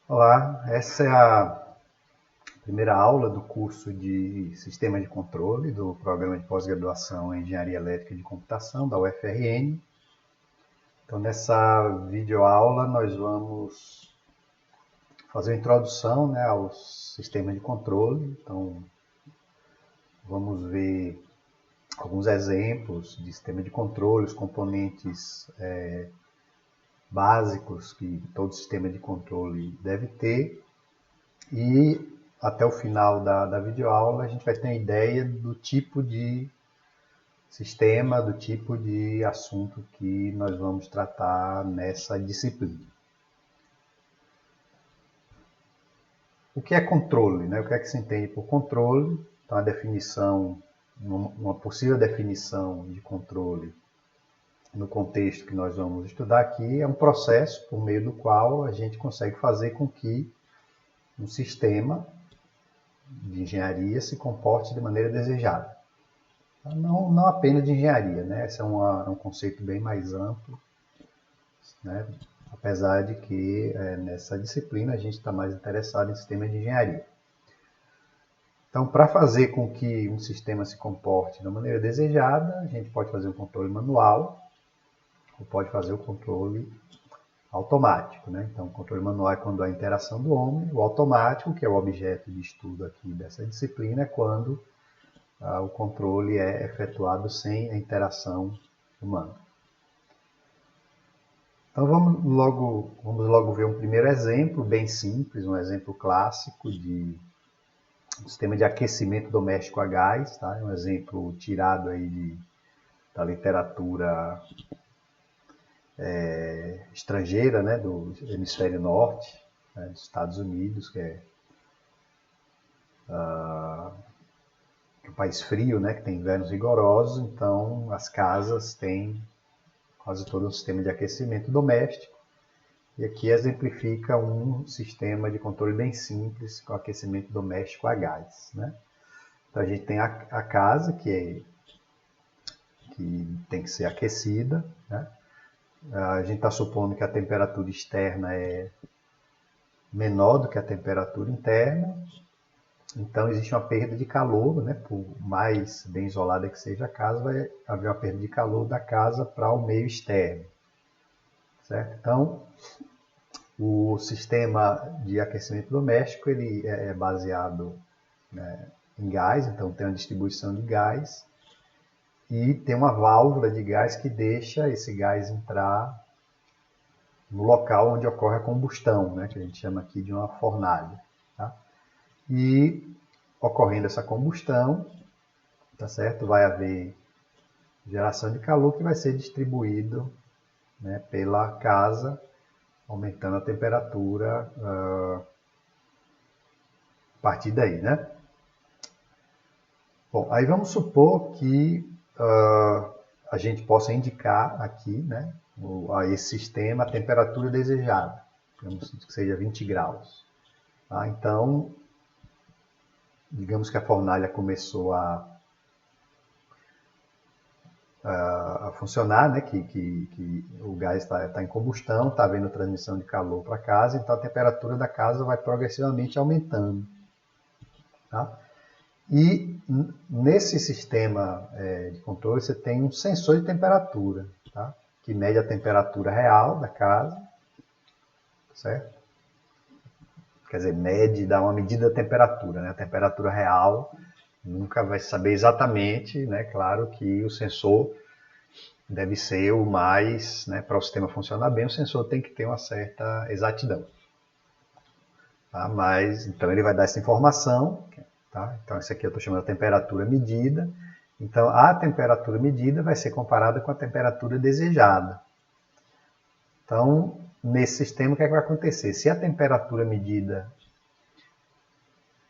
Olá, essa é a primeira aula do curso de Sistema de Controle do Programa de Pós-Graduação em Engenharia Elétrica de Computação da UFRN. Então, nessa videoaula, nós vamos fazer uma introdução, ao sistema de controle. Então, vamos ver alguns exemplos de sistema de controle, os componentes básicos que todo sistema de controle deve ter. E até o final da videoaula a gente vai ter uma ideia do tipo de sistema, do tipo de assunto que nós vamos tratar nessa disciplina. O que é controle? O que é que se entende por controle? Então, a definição, uma possível definição de controle no contexto que nós vamos estudar aqui é um processo por meio do qual a gente consegue fazer com que um sistema de engenharia se comporte de maneira desejada. Não apenas de engenharia, esse é um conceito bem mais amplo, apesar de que nessa disciplina a gente está mais interessado em sistemas de engenharia. Então, para fazer com que um sistema se comporte da maneira desejada, a gente pode fazer um controle manual ou pode fazer o controle automático. Então, o controle manual é quando há interação do homem, o automático, que é o objeto de estudo aqui dessa disciplina, é quando o controle é efetuado sem a interação humana. Então, vamos logo ver um primeiro exemplo, bem simples, um exemplo clássico de um sistema de aquecimento doméstico a gás, tá? Um exemplo tirado aí da literatura estrangeira, do hemisfério norte, dos Estados Unidos, que é um país frio, que tem invernos rigorosos, então as casas têm quase todo um sistema de aquecimento doméstico. E aqui exemplifica um sistema de controle bem simples com aquecimento doméstico a gás. Então a gente tem a casa que tem que ser aquecida. A gente está supondo que a temperatura externa é menor do que a temperatura interna. Então existe uma perda de calor, por mais bem isolada que seja a casa, vai haver uma perda de calor da casa para o meio externo. Certo? Então, o sistema de aquecimento doméstico ele é baseado em gás, então tem uma distribuição de gás e tem uma válvula de gás que deixa esse gás entrar no local onde ocorre a combustão, que a gente chama aqui de uma fornalha. Tá? E ocorrendo essa combustão, tá certo? Vai haver geração de calor que vai ser distribuído pela casa, aumentando a temperatura a partir daí. Bom, aí vamos supor que a gente possa indicar aqui a esse sistema a temperatura desejada, digamos que seja 20 graus. Tá? Então, digamos que a fornalha começou a funcionar, que o gás está em combustão, está havendo transmissão de calor para a casa, então a temperatura da casa vai progressivamente aumentando. Tá? E nesse sistema de controle você tem um sensor de temperatura, tá? Que mede a temperatura real da casa, certo? Quer dizer, dá uma medida da temperatura, A temperatura real nunca vai saber exatamente, Claro que o sensor deve ser o mais, para o sistema funcionar bem, o sensor tem que ter uma certa exatidão. Tá? Mas, então ele vai dar essa informação, tá? Então isso aqui eu estou chamando de temperatura medida. Então a temperatura medida vai ser comparada com a temperatura desejada. Então, nesse sistema, o que é que vai acontecer? Se a temperatura medida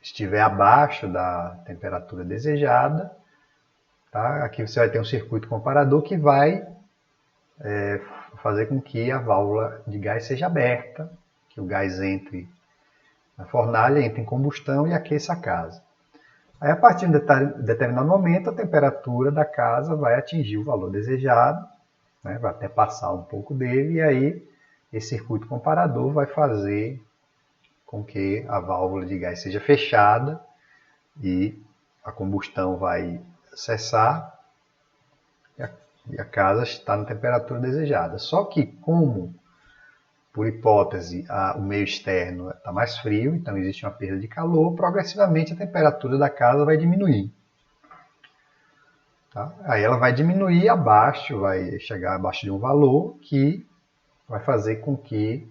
estiver abaixo da temperatura desejada, tá? Aqui você vai ter um circuito comparador que vai fazer com que a válvula de gás seja aberta, que o gás entre na fornalha, entre em combustão e aqueça a casa. Aí, a partir de determinado momento, a temperatura da casa vai atingir o valor desejado, vai até passar um pouco dele, e aí esse circuito comparador vai fazer com que a válvula de gás seja fechada e a combustão vai cessar e a casa está na temperatura desejada. Só que como, por hipótese, o meio externo está mais frio, então existe uma perda de calor, progressivamente a temperatura da casa vai diminuir. Tá? Aí ela vai diminuir abaixo, vai chegar abaixo de um valor que vai fazer com que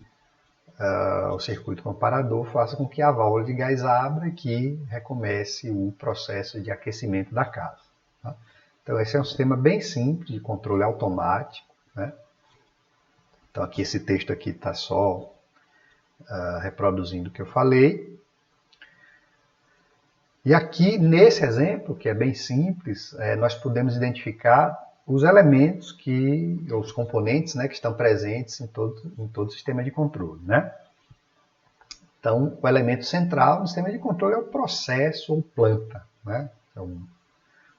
o circuito comparador faça com que a válvula de gás abra e que recomece o processo de aquecimento da casa. Tá? Então esse é um sistema bem simples de controle automático, né? Então aqui esse texto aqui está só reproduzindo o que eu falei. E aqui nesse exemplo, que é bem simples, nós podemos identificar os elementos os componentes, né, que estão presentes em todo o sistema de controle, né? Então, o elemento central no sistema de controle é o processo ou planta, né? Então,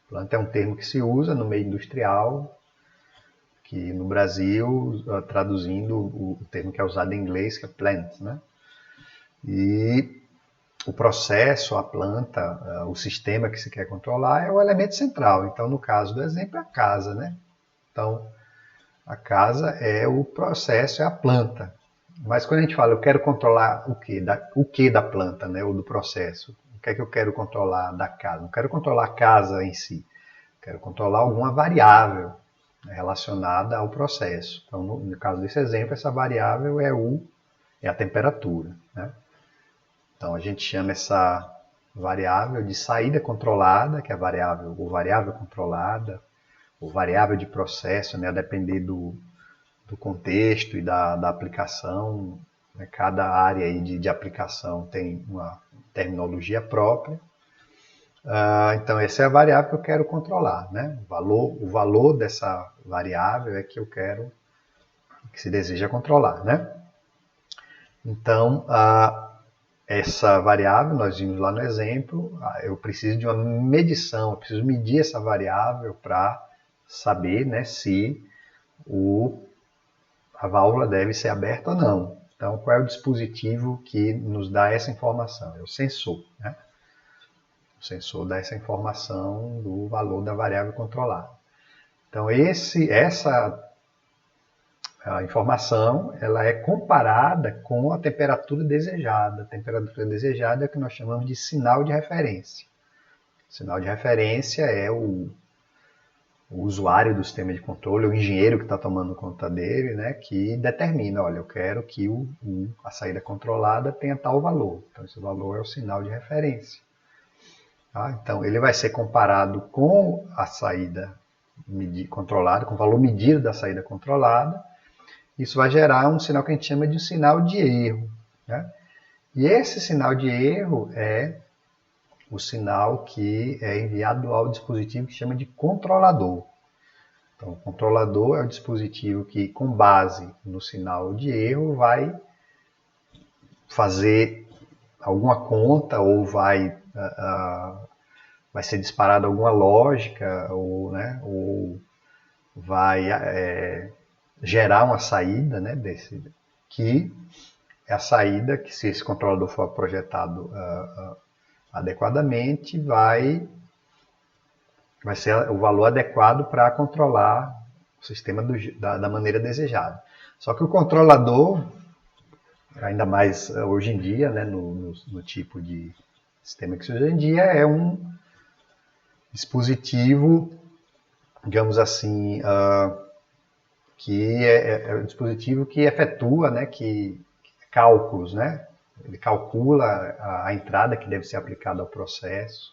planta é um termo que se usa no meio industrial, que no Brasil, traduzindo o termo que é usado em inglês, que é plant, né? E o processo, a planta, o sistema que se quer controlar é o elemento central. Então, no caso do exemplo, é a casa, né? Então, a casa é o processo, é a planta. Mas quando a gente fala, eu quero controlar o que da planta, né? Ou do processo? O que é que eu quero controlar da casa? Não quero controlar a casa em si. Quero controlar alguma variável relacionada ao processo. Então, no caso desse exemplo, essa variável é a temperatura, né? Então, a gente chama essa variável de saída controlada, que é a variável controlada, ou variável de processo, né, a depender do contexto e da aplicação. Né, cada área aí de aplicação tem uma terminologia própria. Então, essa é a variável que eu quero controlar, né? O valor dessa variável é que que se deseja controlar, né? Então, essa variável, nós vimos lá no exemplo, eu preciso de uma medição, eu preciso medir essa variável para saber, né, se a válvula deve ser aberta ou não. Então, qual é o dispositivo que nos dá essa informação? É o sensor, né? O sensor dá essa informação do valor da variável controlada. Então, a informação ela é comparada com a temperatura desejada. A temperatura desejada é o que nós chamamos de sinal de referência. O sinal de referência é o usuário do sistema de controle, o engenheiro que está tomando conta dele, né, que determina, olha, eu quero que a saída controlada tenha tal valor. Então, esse valor é o sinal de referência. Tá? Então, ele vai ser comparado com a saída controlada, com o valor medido da saída controlada. Isso vai gerar um sinal que a gente chama de sinal de erro, né? E esse sinal de erro é o sinal que é enviado ao dispositivo que chama de controlador. Então, o controlador é o dispositivo que, com base no sinal de erro, vai fazer alguma conta ou vai ser disparada alguma lógica ou vai gerar uma saída, né, que é a saída que, se esse controlador for projetado adequadamente, vai ser o valor adequado para controlar o sistema da maneira desejada. Só que o controlador, ainda mais hoje em dia, né, no tipo de sistema que se usa hoje em dia, é um dispositivo, digamos assim, que é um dispositivo que efetua, né, cálculos, né? Ele calcula a entrada que deve ser aplicada ao processo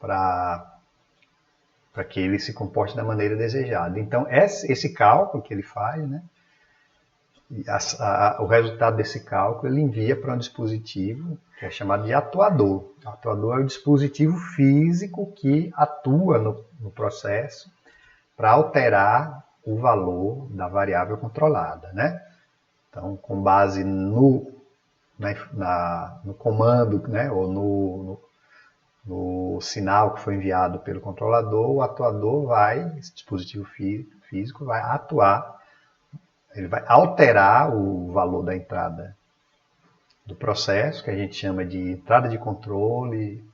para que ele se comporte da maneira desejada. Então, esse cálculo que ele faz, né, o resultado desse cálculo ele envia para um dispositivo que é chamado de atuador. O atuador é o dispositivo físico que atua no processo para alterar o valor da variável controlada, né? Então, com base no comando, né, ou no sinal que foi enviado pelo controlador, o atuador esse dispositivo físico vai atuar, ele vai alterar o valor da entrada do processo, que a gente chama de entrada de controle,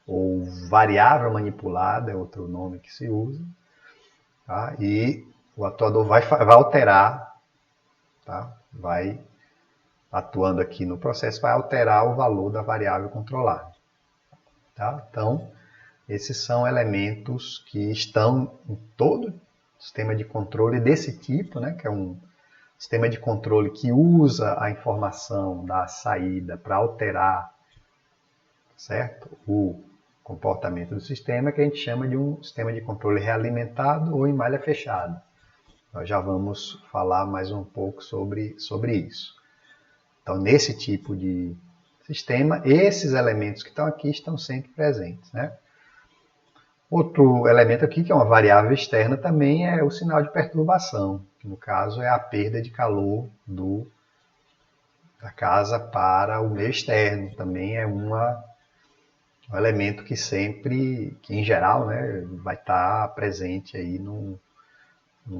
ou variável manipulada, é outro nome que se usa. Tá? E o atuador vai alterar, tá? Vai atuando aqui no processo, vai alterar o valor da variável controlada. Tá? Então, esses são elementos que estão em todo sistema de controle desse tipo, né? Que é um sistema de controle que usa a informação da saída para alterar, certo? O comportamento do sistema, que a gente chama de um sistema de controle realimentado ou em malha fechada. Nós já vamos falar mais um pouco sobre isso. Então, nesse tipo de sistema, esses elementos que estão aqui estão sempre presentes, né? Outro elemento aqui, que é uma variável externa, também é o sinal de perturbação, que no caso é a perda de calor da casa para o meio externo. Também é um elemento que sempre, que em geral, né, vai estar presente aí no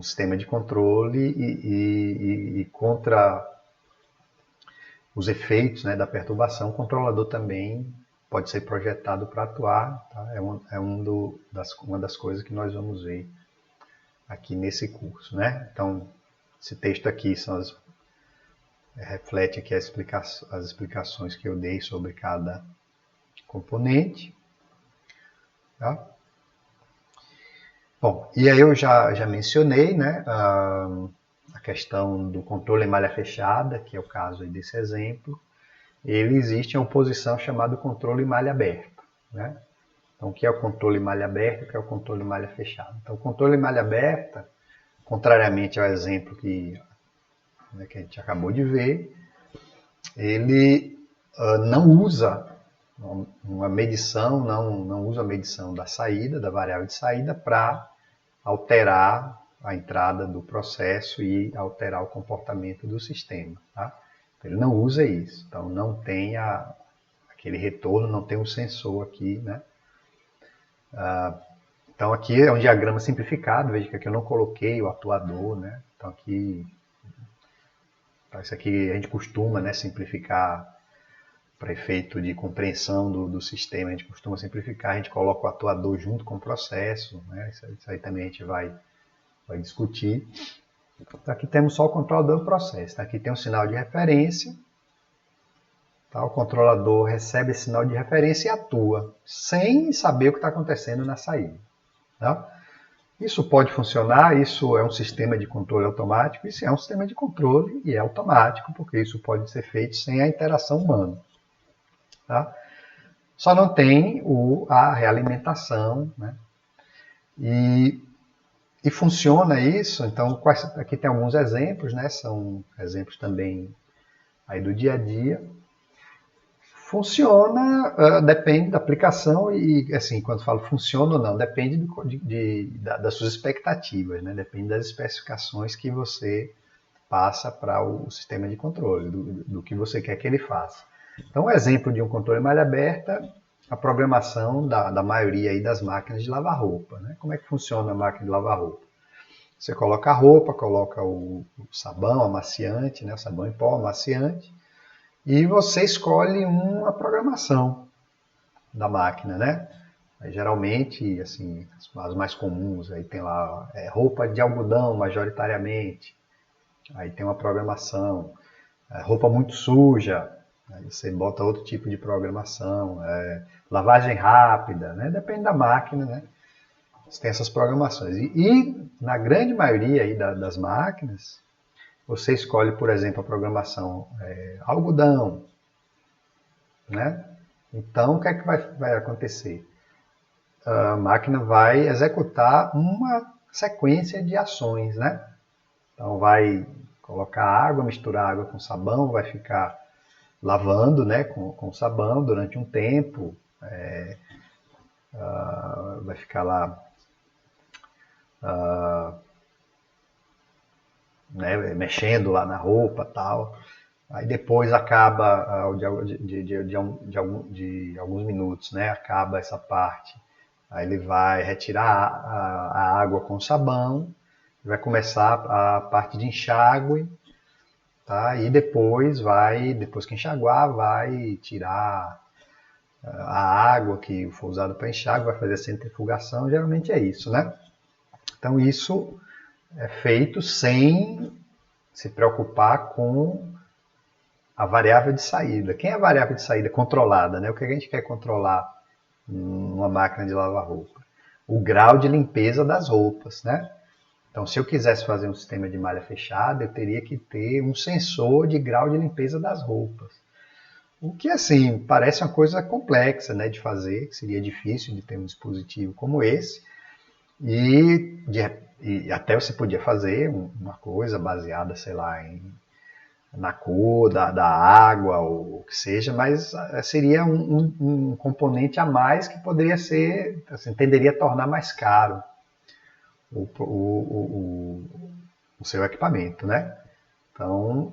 sistema de controle e contra os efeitos, né, da perturbação, o controlador também pode ser projetado para atuar. Tá? Uma das coisas que nós vamos ver aqui nesse curso. Né? Então, esse texto aqui reflete aqui as explicações que eu dei sobre cada componente. Tá? Bom, e aí eu já mencionei, né, a questão do controle em malha fechada, que é o caso aí desse exemplo. Ele existe em oposição chamado controle em malha aberta. Né? Então, o que é o controle em malha aberta e o que é o controle em malha fechada? Então, o controle em malha aberta, contrariamente ao exemplo que a gente acabou de ver, ele não usa uma medição, não usa a medição da saída, da variável de saída, para alterar a entrada do processo e alterar o comportamento do sistema. Tá? Ele não usa isso, então não tem aquele retorno, não tem um sensor aqui. Né? Então aqui é um diagrama simplificado, veja que aqui eu não coloquei o atuador. Né? Então aqui, isso aqui a gente costuma, né, simplificar para efeito de compreensão do sistema, a gente costuma simplificar, a gente coloca o atuador junto com o processo, né? Isso aí também a gente vai discutir. Então, aqui temos só o controlador do processo. Aqui tem um sinal de referência. Tá? O controlador recebe esse sinal de referência e atua, sem saber o que está acontecendo na saída. Tá? Isso pode funcionar, isso é um sistema de controle automático, isso é um sistema de controle e é automático, porque isso pode ser feito sem a interação humana. Tá? Só não tem a realimentação, né? E funciona isso, então aqui tem alguns exemplos, né? São exemplos também aí do dia a dia. Funciona, depende da aplicação e, assim, quando falo funciona ou não, depende das suas expectativas, né? Depende das especificações que você passa para o sistema de controle, do que você quer que ele faça. Então, um exemplo de um controle em malha aberta, a programação da maioria aí das máquinas de lavar roupa. Né? Como é que funciona a máquina de lavar roupa? Você coloca a roupa, coloca o sabão amaciante, né? O sabão em pó amaciante, e você escolhe uma programação da máquina. Né? Aí, geralmente, assim, as mais comuns, aí tem lá roupa de algodão majoritariamente, aí tem uma programação, roupa muito suja, aí você bota outro tipo de programação, lavagem rápida, né? Depende da máquina, né? Você tem essas programações. E na grande maioria aí das máquinas, você escolhe, por exemplo, a programação algodão. Né? Então, o que é que vai acontecer? A máquina vai executar uma sequência de ações. Né? Então, vai colocar água, misturar água com sabão, vai ficar lavando, né, com sabão durante um tempo, vai ficar lá né, mexendo lá na roupa e tal. Aí depois acaba, de alguns minutos, né, acaba essa parte. Aí ele vai retirar a água com sabão, vai começar a parte de enxágue. tá? E depois que enxaguar, vai tirar a água que for usada para enxágue, vai fazer a centrifugação, geralmente é isso, né? Então isso é feito sem se preocupar com a variável de saída. Quem é a variável de saída controlada, né? O que a gente quer controlar numa máquina de lavar roupa? O grau de limpeza das roupas, né? Então, se eu quisesse fazer um sistema de malha fechada, eu teria que ter um sensor de grau de limpeza das roupas. O que, assim, parece uma coisa complexa, né, de fazer, que seria difícil de ter um dispositivo como esse. E até você podia fazer uma coisa baseada, sei lá, na cor da água ou o que seja, mas seria um componente a mais que poderia ser, assim, tenderia a tornar mais caro o seu equipamento, né? Então,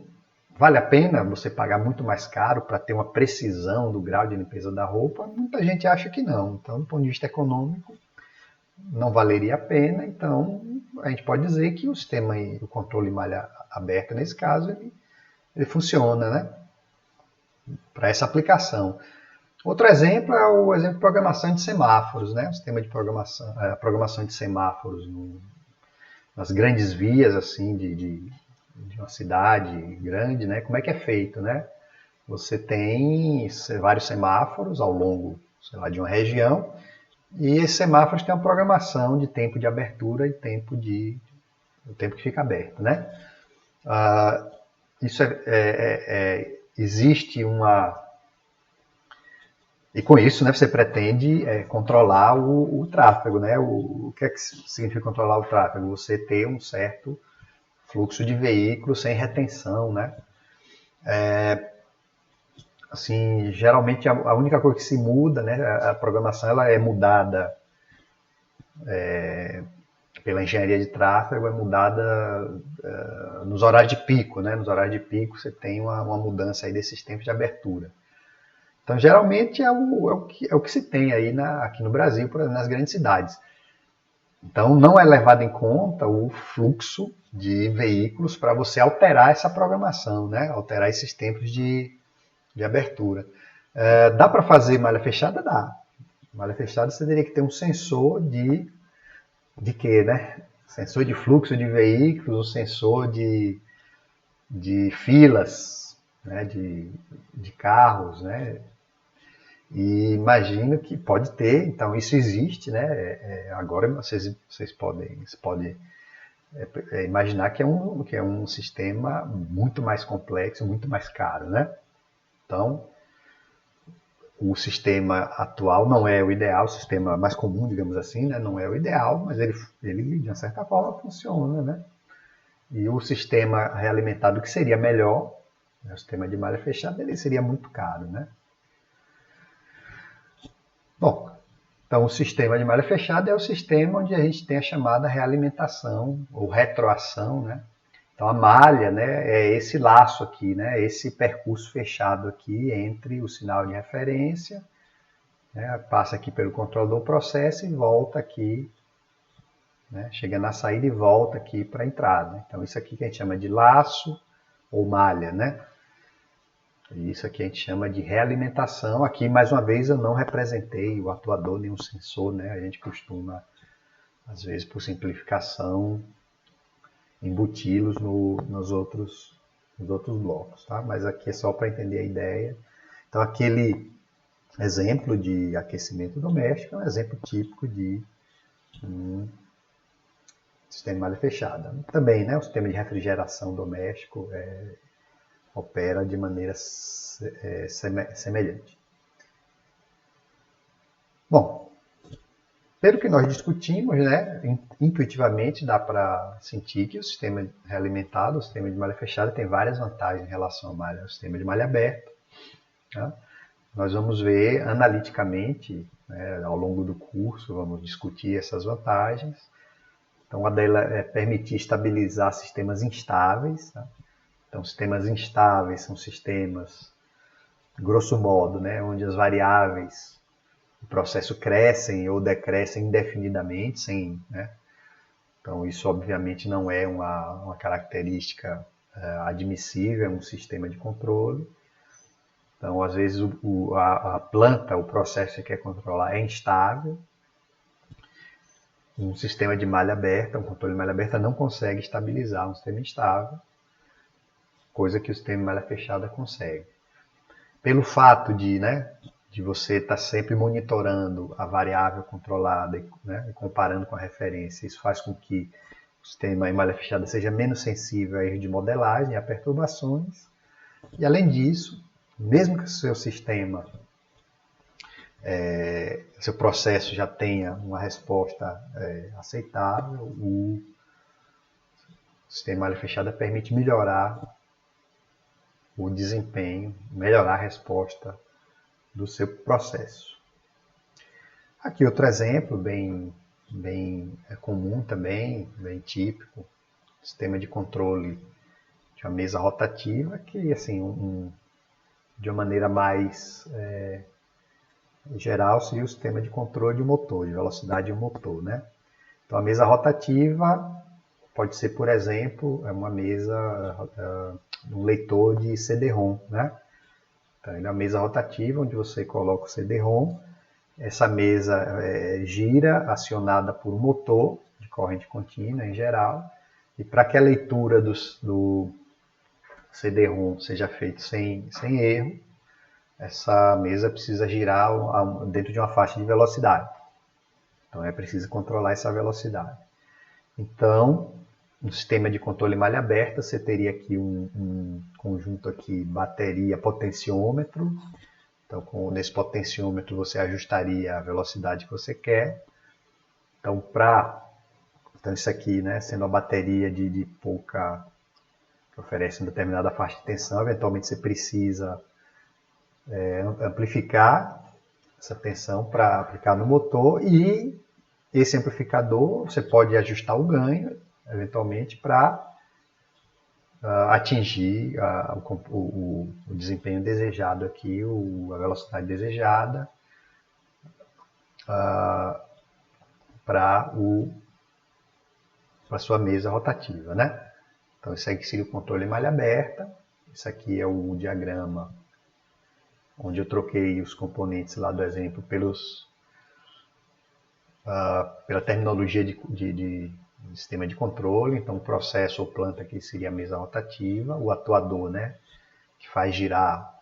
vale a pena você pagar muito mais caro para ter uma precisão do grau de limpeza da roupa? Muita gente acha que não. Então, do ponto de vista econômico, não valeria a pena. Então, a gente pode dizer que o sistema, o controle malha aberta, nesse caso, ele funciona, né? Para essa aplicação. Outro exemplo é o exemplo de programação de semáforos, né? O sistema de programação, a programação de semáforos nas grandes vias assim de uma cidade grande, né? Como é que é feito, né? Você tem vários semáforos ao longo, sei lá, de uma região, e esses semáforos têm uma programação de tempo de abertura e o tempo que fica aberto, né? Isso existe uma... E com isso, né, você pretende controlar o tráfego, né? O que é que significa controlar o tráfego? Você ter um certo fluxo de veículos sem retenção, né? Assim, geralmente a única coisa que se muda, né? A programação ela é mudada pela engenharia de tráfego, é mudada nos horários de pico, né? Nos horários de pico você tem uma mudança aí desses tempos de abertura. Então, geralmente é o que se tem aí aqui no Brasil, nas grandes cidades. Então, não é levado em conta o fluxo de veículos para você alterar essa programação, né? Alterar esses tempos de abertura. Dá para fazer malha fechada? Dá. Malha fechada você teria que ter um sensor de quê, né? Sensor de fluxo de veículos, um sensor de filas, né? de carros, né? E imagino que pode ter, então isso existe, né? Agora vocês podem imaginar que é um sistema muito mais complexo, muito mais caro, né? Então, o sistema atual não é o ideal, o sistema mais comum, digamos assim, né? Não é o ideal, mas ele de uma certa forma funciona, né? E o sistema realimentado que seria melhor, né? O sistema de malha fechada, ele seria muito caro, né? Bom, então o sistema de malha fechada é o sistema onde a gente tem a chamada realimentação ou retroação, né? Então a malha, né, é esse laço aqui, né, esse percurso fechado aqui entre o sinal de referência, né, passa aqui pelo controlador processo e volta aqui, né, chega na saída e volta aqui para a entrada. Então isso aqui que a gente chama de laço ou malha, né? Isso aqui a gente chama de realimentação. Aqui, mais uma vez, eu não representei o atuador nem o sensor, né? A gente costuma, às vezes, por simplificação, embuti-los nos outros blocos, tá? Mas aqui é só para entender a ideia. Então, aquele exemplo de aquecimento doméstico é um exemplo típico de um sistema de malha fechada. Também, né? O sistema de refrigeração doméstico opera de maneira semelhante. Bom, pelo que nós discutimos, né, intuitivamente dá para sentir que o sistema realimentado, o sistema de malha fechada, tem várias vantagens em relação ao sistema de malha aberta. Tá? Nós vamos ver analiticamente, né, ao longo do curso, vamos discutir essas vantagens. Então, a dela é permitir estabilizar sistemas instáveis. Tá? Então, sistemas instáveis são sistemas, grosso modo, né, onde as variáveis do processo crescem ou decrescem indefinidamente, né? Então, isso obviamente não é uma característica admissível em um sistema de controle. Então, às vezes, a planta, o processo que você quer controlar é instável. Um sistema de malha aberta, um controle de malha aberta não consegue estabilizar um sistema instável, coisa que o sistema de malha fechada consegue. Pelo fato de você estar sempre monitorando a variável controlada e comparando com a referência, isso faz com que o sistema em malha fechada seja menos sensível a erro de modelagem e a perturbações. E, além disso, mesmo que o seu sistema, seu processo já tenha uma resposta aceitável, o sistema em malha fechada permite melhorar o desempenho, melhorar a resposta do seu processo. Aqui outro exemplo bem comum também, bem típico, sistema de controle de uma mesa rotativa, que assim, de uma maneira mais geral seria o sistema de controle de motor, de velocidade de motor, né? Então a mesa rotativa pode ser, por exemplo, uma mesa, um leitor de CD-ROM, né? Então, é uma mesa rotativa onde você coloca o CD-ROM. Essa mesa gira, acionada por um motor de corrente contínua em geral. E para que a leitura do CD-ROM seja feita sem erro, essa mesa precisa girar dentro de uma faixa de velocidade. Então é preciso controlar essa velocidade. Então, no sistema de controle malha aberta, você teria aqui um conjunto aqui, bateria, potenciômetro. Então, nesse potenciômetro você ajustaria a velocidade que você quer. Então, isso aqui, né, sendo a bateria de pouca, que oferece uma determinada faixa de tensão, eventualmente você precisa amplificar essa tensão para aplicar no motor, e esse amplificador você pode ajustar o ganho, eventualmente, para atingir o desempenho desejado aqui, a velocidade desejada para a sua mesa rotativa, né? Então, isso aqui seria o controle malha aberta. Isso aqui é o diagrama onde eu troquei os componentes lá do exemplo pela terminologia de sistema de controle. Então, o processo ou planta aqui seria a mesa rotativa, o atuador, né, que faz girar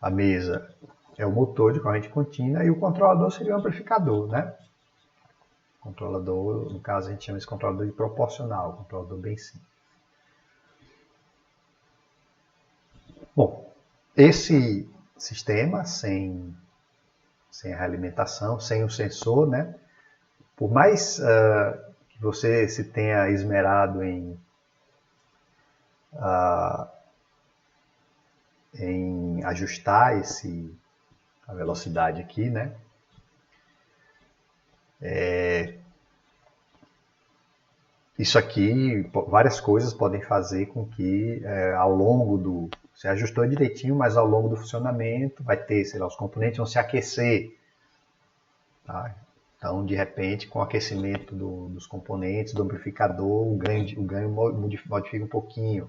a mesa é o motor de corrente contínua, e o controlador seria o amplificador, né? O controlador, no caso, a gente chama esse controlador de proporcional, controlador bem simples. Bom, esse sistema sem a realimentação, sem o sensor, né? Por mais que você se tenha esmerado em ajustar a velocidade aqui, né? Isso aqui, várias coisas podem fazer com que ao longo você ajustou direitinho, mas ao longo do funcionamento vai ter, sei lá, os componentes vão se aquecer, tá? Então, de repente, com o aquecimento dos componentes, do amplificador, o ganho modifica um pouquinho.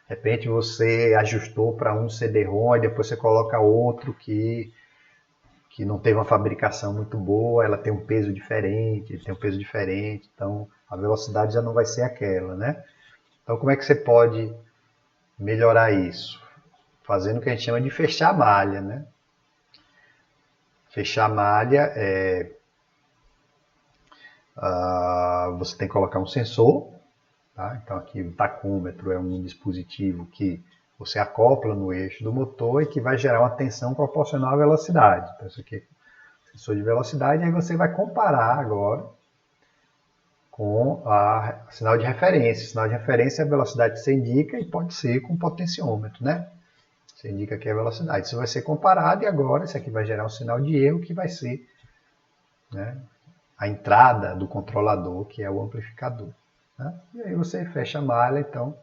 De repente, você ajustou para um CD-ROM e depois você coloca outro que não teve uma fabricação muito boa, ela tem um peso diferente, então a velocidade já não vai ser aquela, né? Então, como é que você pode melhorar isso? Fazendo o que a gente chama de fechar a malha, né? Fechar a malha você tem que colocar um sensor, tá? Então aqui o tacômetro é um dispositivo que você acopla no eixo do motor e que vai gerar uma tensão proporcional à velocidade. Então isso aqui é sensor de velocidade, e aí você vai comparar agora com o sinal de referência. O sinal de referência é a velocidade que você indica, e pode ser com potenciômetro, né? Você indica aqui a velocidade. Isso vai ser comparado, e agora isso aqui vai gerar um sinal de erro que vai ser, né, a entrada do controlador, que é o amplificador, né? E aí você fecha a malha. Então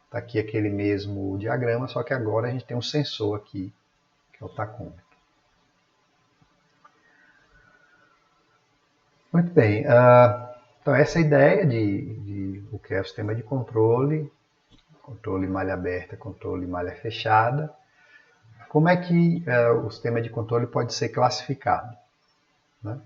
está aqui aquele mesmo diagrama, só que agora a gente tem um sensor aqui, que é o tacômetro. Muito bem, então essa é a ideia de o que é o sistema de controle controle malha aberta, controle malha fechada. Como é que o sistema de controle pode ser classificado? Né?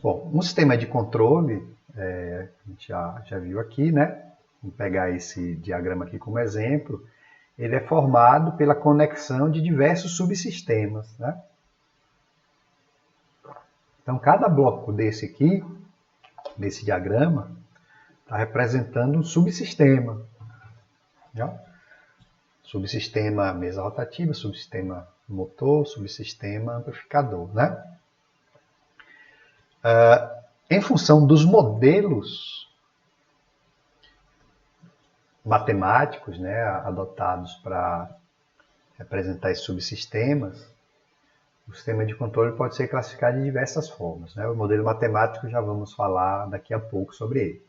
Bom, um sistema de controle, a gente já viu aqui, né? Vamos pegar esse diagrama aqui como exemplo. Ele é formado pela conexão de diversos subsistemas, né? Então, cada bloco desse aqui, desse diagrama, está representando um subsistema. Já? Subsistema mesa rotativa, subsistema motor, subsistema amplificador, né? Em função dos modelos matemáticos, né, adotados para representar esses subsistemas, o sistema de controle pode ser classificado de diversas formas, né? O modelo matemático já vamos falar daqui a pouco sobre ele.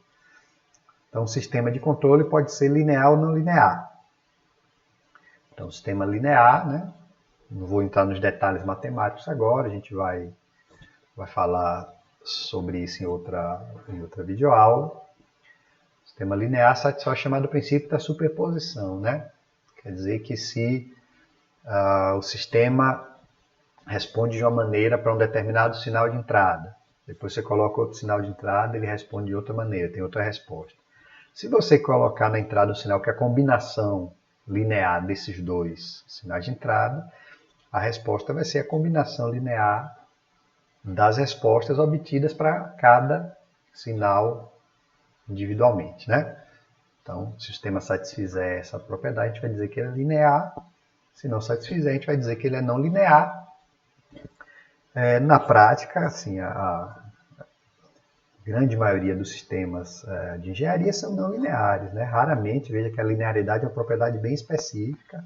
Então, o sistema de controle pode ser linear ou não linear. Então, o sistema linear, né? Não vou entrar nos detalhes matemáticos agora, a gente vai falar sobre isso em outra videoaula. O sistema linear satisfaz o chamado princípio da superposição, né? Quer dizer que se o sistema responde de uma maneira para um determinado sinal de entrada, depois você coloca outro sinal de entrada, ele responde de outra maneira, tem outra resposta. Se você colocar na entrada um sinal que é a combinação linear desses dois sinais de entrada, a resposta vai ser a combinação linear das respostas obtidas para cada sinal individualmente, né? Então, se o sistema satisfizer essa propriedade, a gente vai dizer que ele é linear. Se não satisfizer, a gente vai dizer que ele é não linear. Na prática, assim, a grande maioria dos sistemas de engenharia são não lineares, né? Raramente, veja que a linearidade é uma propriedade bem específica,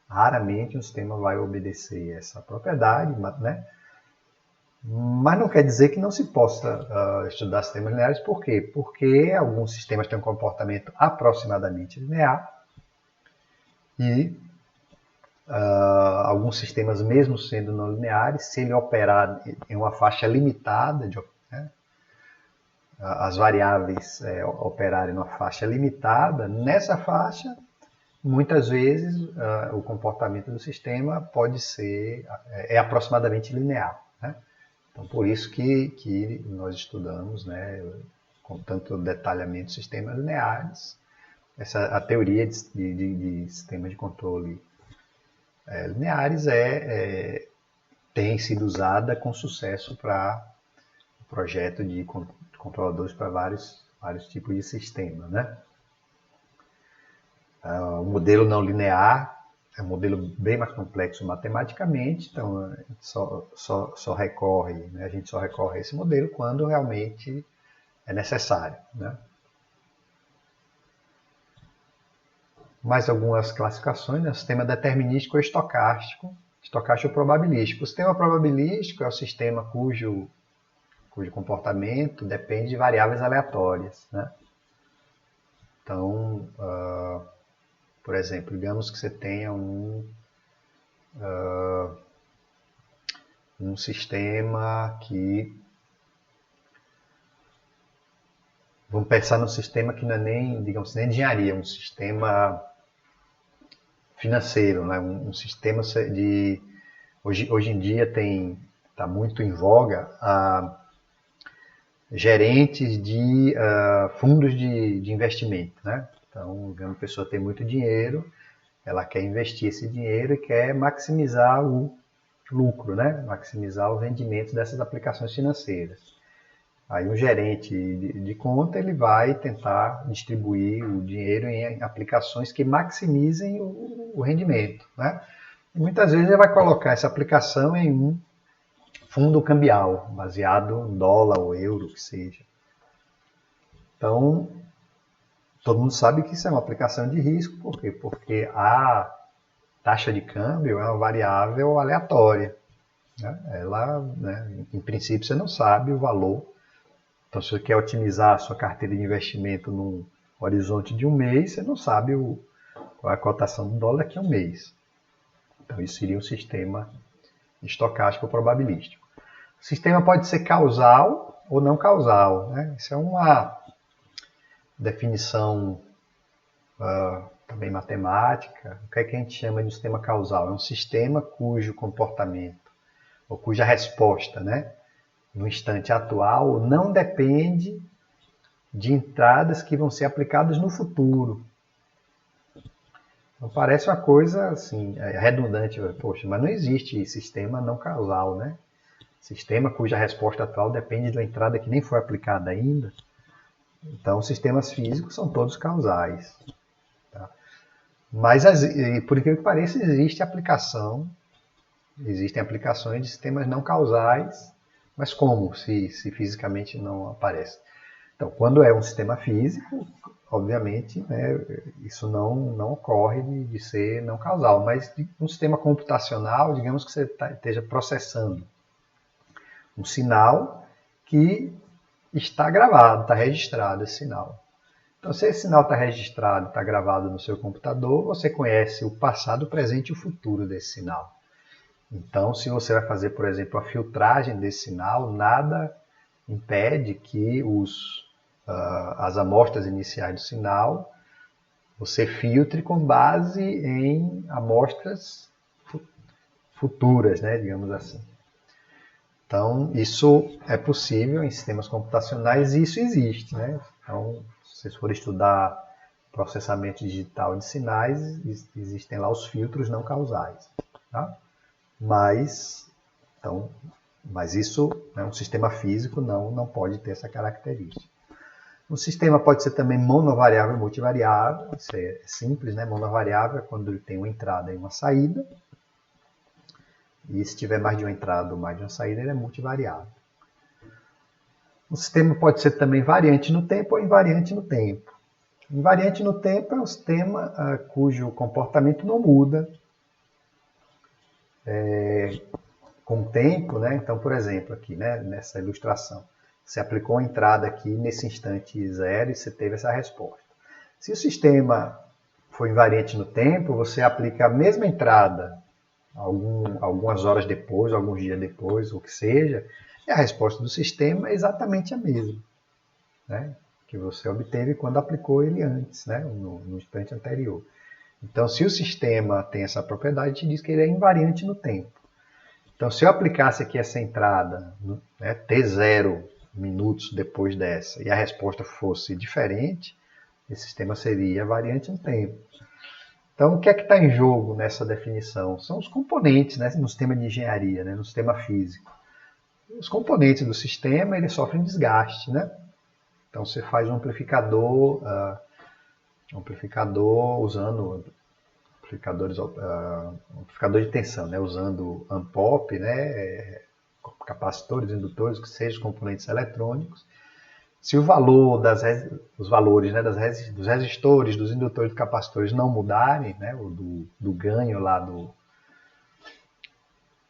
raramente um sistema vai obedecer essa propriedade, né? Mas não quer dizer que não se possa estudar sistemas lineares. Por quê? Porque alguns sistemas têm um comportamento aproximadamente linear e alguns sistemas, mesmo sendo não lineares, se ele operar em uma faixa limitada, né, as variáveis operarem numa faixa limitada, nessa faixa, muitas vezes o comportamento do sistema pode ser aproximadamente linear. Né? Então, por isso que nós estudamos, né, com tanto detalhamento, sistemas lineares. A teoria de sistemas de controle lineares tem sido usada com sucesso para o projeto de controladores para vários tipos de sistema, né? O modelo não linear é um modelo bem mais complexo matematicamente, então a gente só recorre, né? A gente só recorre a esse modelo quando realmente é necessário, né? Mais algumas classificações, né? Sistema determinístico ou estocástico, estocástico ou probabilístico. O sistema probabilístico é o sistema cujo comportamento depende de variáveis aleatórias, né? Então, por exemplo, digamos que você tenha um sistema que... Vamos pensar num sistema que não é nem, digamos, nem engenharia, um sistema financeiro, né? Um sistema de... Hoje em dia está muito em voga gerentes de fundos de investimento, né? Então, uma pessoa tem muito dinheiro, ela quer investir esse dinheiro e quer maximizar o lucro, né? Maximizar o rendimento dessas aplicações financeiras. Aí um gerente de conta ele vai tentar distribuir o dinheiro em aplicações que maximizem o rendimento, né? E muitas vezes ele vai colocar essa aplicação em um fundo cambial, baseado em dólar ou euro, que seja. Então, todo mundo sabe que isso é uma aplicação de risco. Por quê? Porque a taxa de câmbio é uma variável aleatória. Né? Ela, né, em princípio, você não sabe o valor. Então, se você quer otimizar a sua carteira de investimento num horizonte de um mês, você não sabe qual é a cotação do dólar daqui a um mês. Então, isso seria um sistema estocástico ou probabilístico. O sistema pode ser causal ou não causal, né? Isso é uma definição também matemática. O que é que a gente chama de um sistema causal? É um sistema cujo comportamento, ou cuja resposta, né, no instante atual, não depende de entradas que vão ser aplicadas no futuro. Então, parece uma coisa assim, redundante, poxa, mas não existe sistema não causal, né? Sistema cuja resposta atual depende de uma entrada que nem foi aplicada ainda. Então, sistemas físicos são todos causais. Tá? Mas, por incrível que pareça, existem aplicações de sistemas não causais, mas como se fisicamente não aparece? Então, quando é um sistema físico, obviamente, né, isso não ocorre de ser não causal, mas um sistema computacional, digamos que você esteja processando um sinal que está gravado, está registrado esse sinal. Então, se esse sinal está registrado, está gravado no seu computador, você conhece o passado, o presente e o futuro desse sinal. Então, se você vai fazer, por exemplo, a filtragem desse sinal, nada impede que as amostras iniciais do sinal você filtre com base em amostras futuras, né, digamos assim. Então, isso é possível em sistemas computacionais e isso existe, né? Então, se vocês forem estudar processamento digital de sinais, existem lá os filtros não causais. Tá? Mas isso, né, um sistema físico não pode ter essa característica. Um sistema pode ser também monovariável e multivariável. Isso é simples, né? Monovariável é quando ele tem uma entrada e uma saída. E se tiver mais de uma entrada ou mais de uma saída, ele é multivariável. Um sistema pode ser também variante no tempo ou invariante no tempo. Invariante no tempo é um sistema cujo comportamento não muda com o tempo, né? Então, por exemplo, aqui, né, nessa ilustração, você aplicou uma entrada aqui nesse instante zero e você teve essa resposta. Se o sistema for invariante no tempo, você aplica a mesma entrada algumas horas depois, alguns dias depois, o que seja, e a resposta do sistema é exatamente a mesma, né, que você obteve quando aplicou ele antes, né, no instante anterior. Então, se o sistema tem essa propriedade, a gente diz que ele é invariante no tempo. Então, se eu aplicasse aqui essa entrada, né, T0 minutos depois dessa, e a resposta fosse diferente, esse sistema seria variante no tempo. Então, o que é que está em jogo nessa definição? São os componentes, né, no sistema de engenharia, né, no sistema físico. Os componentes do sistema eles sofrem desgaste. Né? Então, você faz um amplificador usando amplificador de tensão, né, usando ANPOP, né, capacitores, indutores, que sejam componentes eletrônicos. Se o valor os valores, né, dos resistores, dos indutores e dos capacitores não mudarem, né, do ganho lá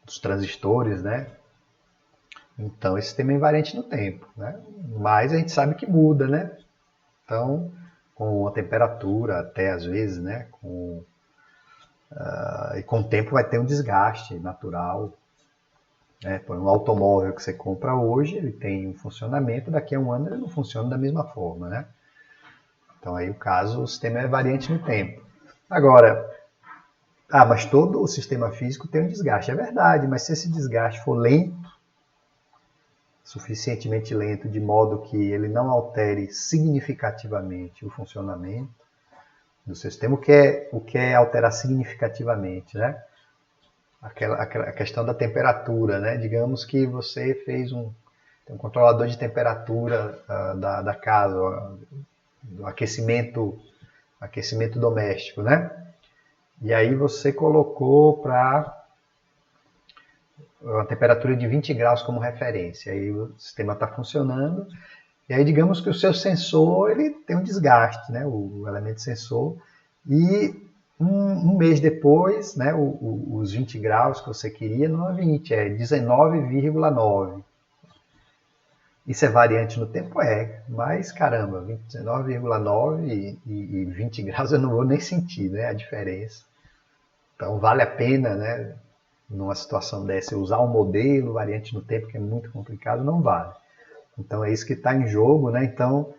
dos transistores, né, então esse sistema é invariante no tempo. Né, mas a gente sabe que muda, né? Então, com a temperatura até às vezes, né, e com o tempo vai ter um desgaste natural. Um automóvel que você compra hoje, ele tem um funcionamento, daqui a um ano ele não funciona da mesma forma, né? Então aí o sistema é variante no tempo. Agora, mas todo o sistema físico tem um desgaste. É verdade, mas se esse desgaste for lento, suficientemente lento, de modo que ele não altere significativamente o funcionamento do sistema, o que é alterar significativamente, né? A questão da temperatura, né? Digamos que você fez um controlador de temperatura da casa, do aquecimento doméstico, né? E aí você colocou para uma temperatura de 20 graus como referência. Aí o sistema está funcionando. E aí digamos que o seu sensor ele tem um desgaste, né? O elemento sensor. E um mês depois, né, os 20 graus que você queria não é 20, é 19,9. Isso é variante no tempo? Mas caramba, 19,9 e 20 graus eu não vou nem sentir, né, a diferença. Então vale a pena, né, numa situação dessa, usar um modelo variante no tempo, que é muito complicado, não vale. Então é isso que está em jogo, né? Então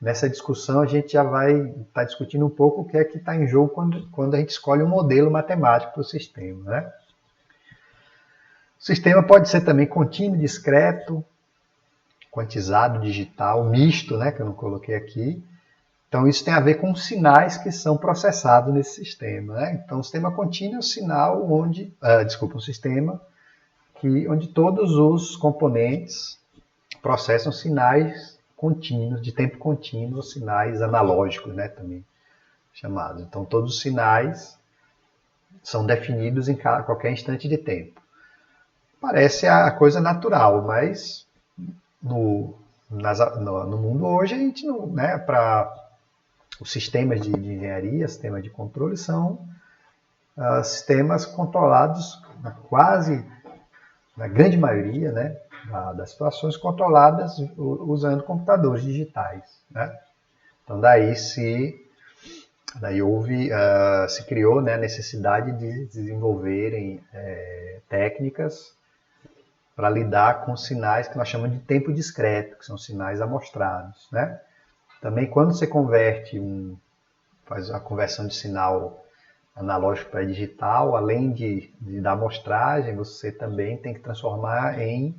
nessa discussão a gente já vai estar discutindo um pouco o que é que está em jogo quando a gente escolhe um modelo matemático para o sistema, né? O sistema pode ser também contínuo, discreto, quantizado, digital, misto, né, que eu não coloquei aqui. Então isso tem a ver com os sinais que são processados nesse sistema, né? Então o sistema contínuo é um sinal onde, um sistema onde todos os componentes processam sinais contínuos, de tempo contínuo, sinais analógicos, né, também chamados. Então todos os sinais são definidos em qualquer instante de tempo. Parece a coisa natural, mas no mundo hoje a gente não, né, para os sistemas de engenharia, sistemas de controle são sistemas controlados na grande maioria, né, das situações controladas usando computadores digitais, né? Então se criou, né, a necessidade de desenvolverem técnicas para lidar com sinais que nós chamamos de tempo discreto, que são sinais amostrados, né? Também quando você faz a conversão de sinal analógico para digital, além da amostragem, você também tem que transformar em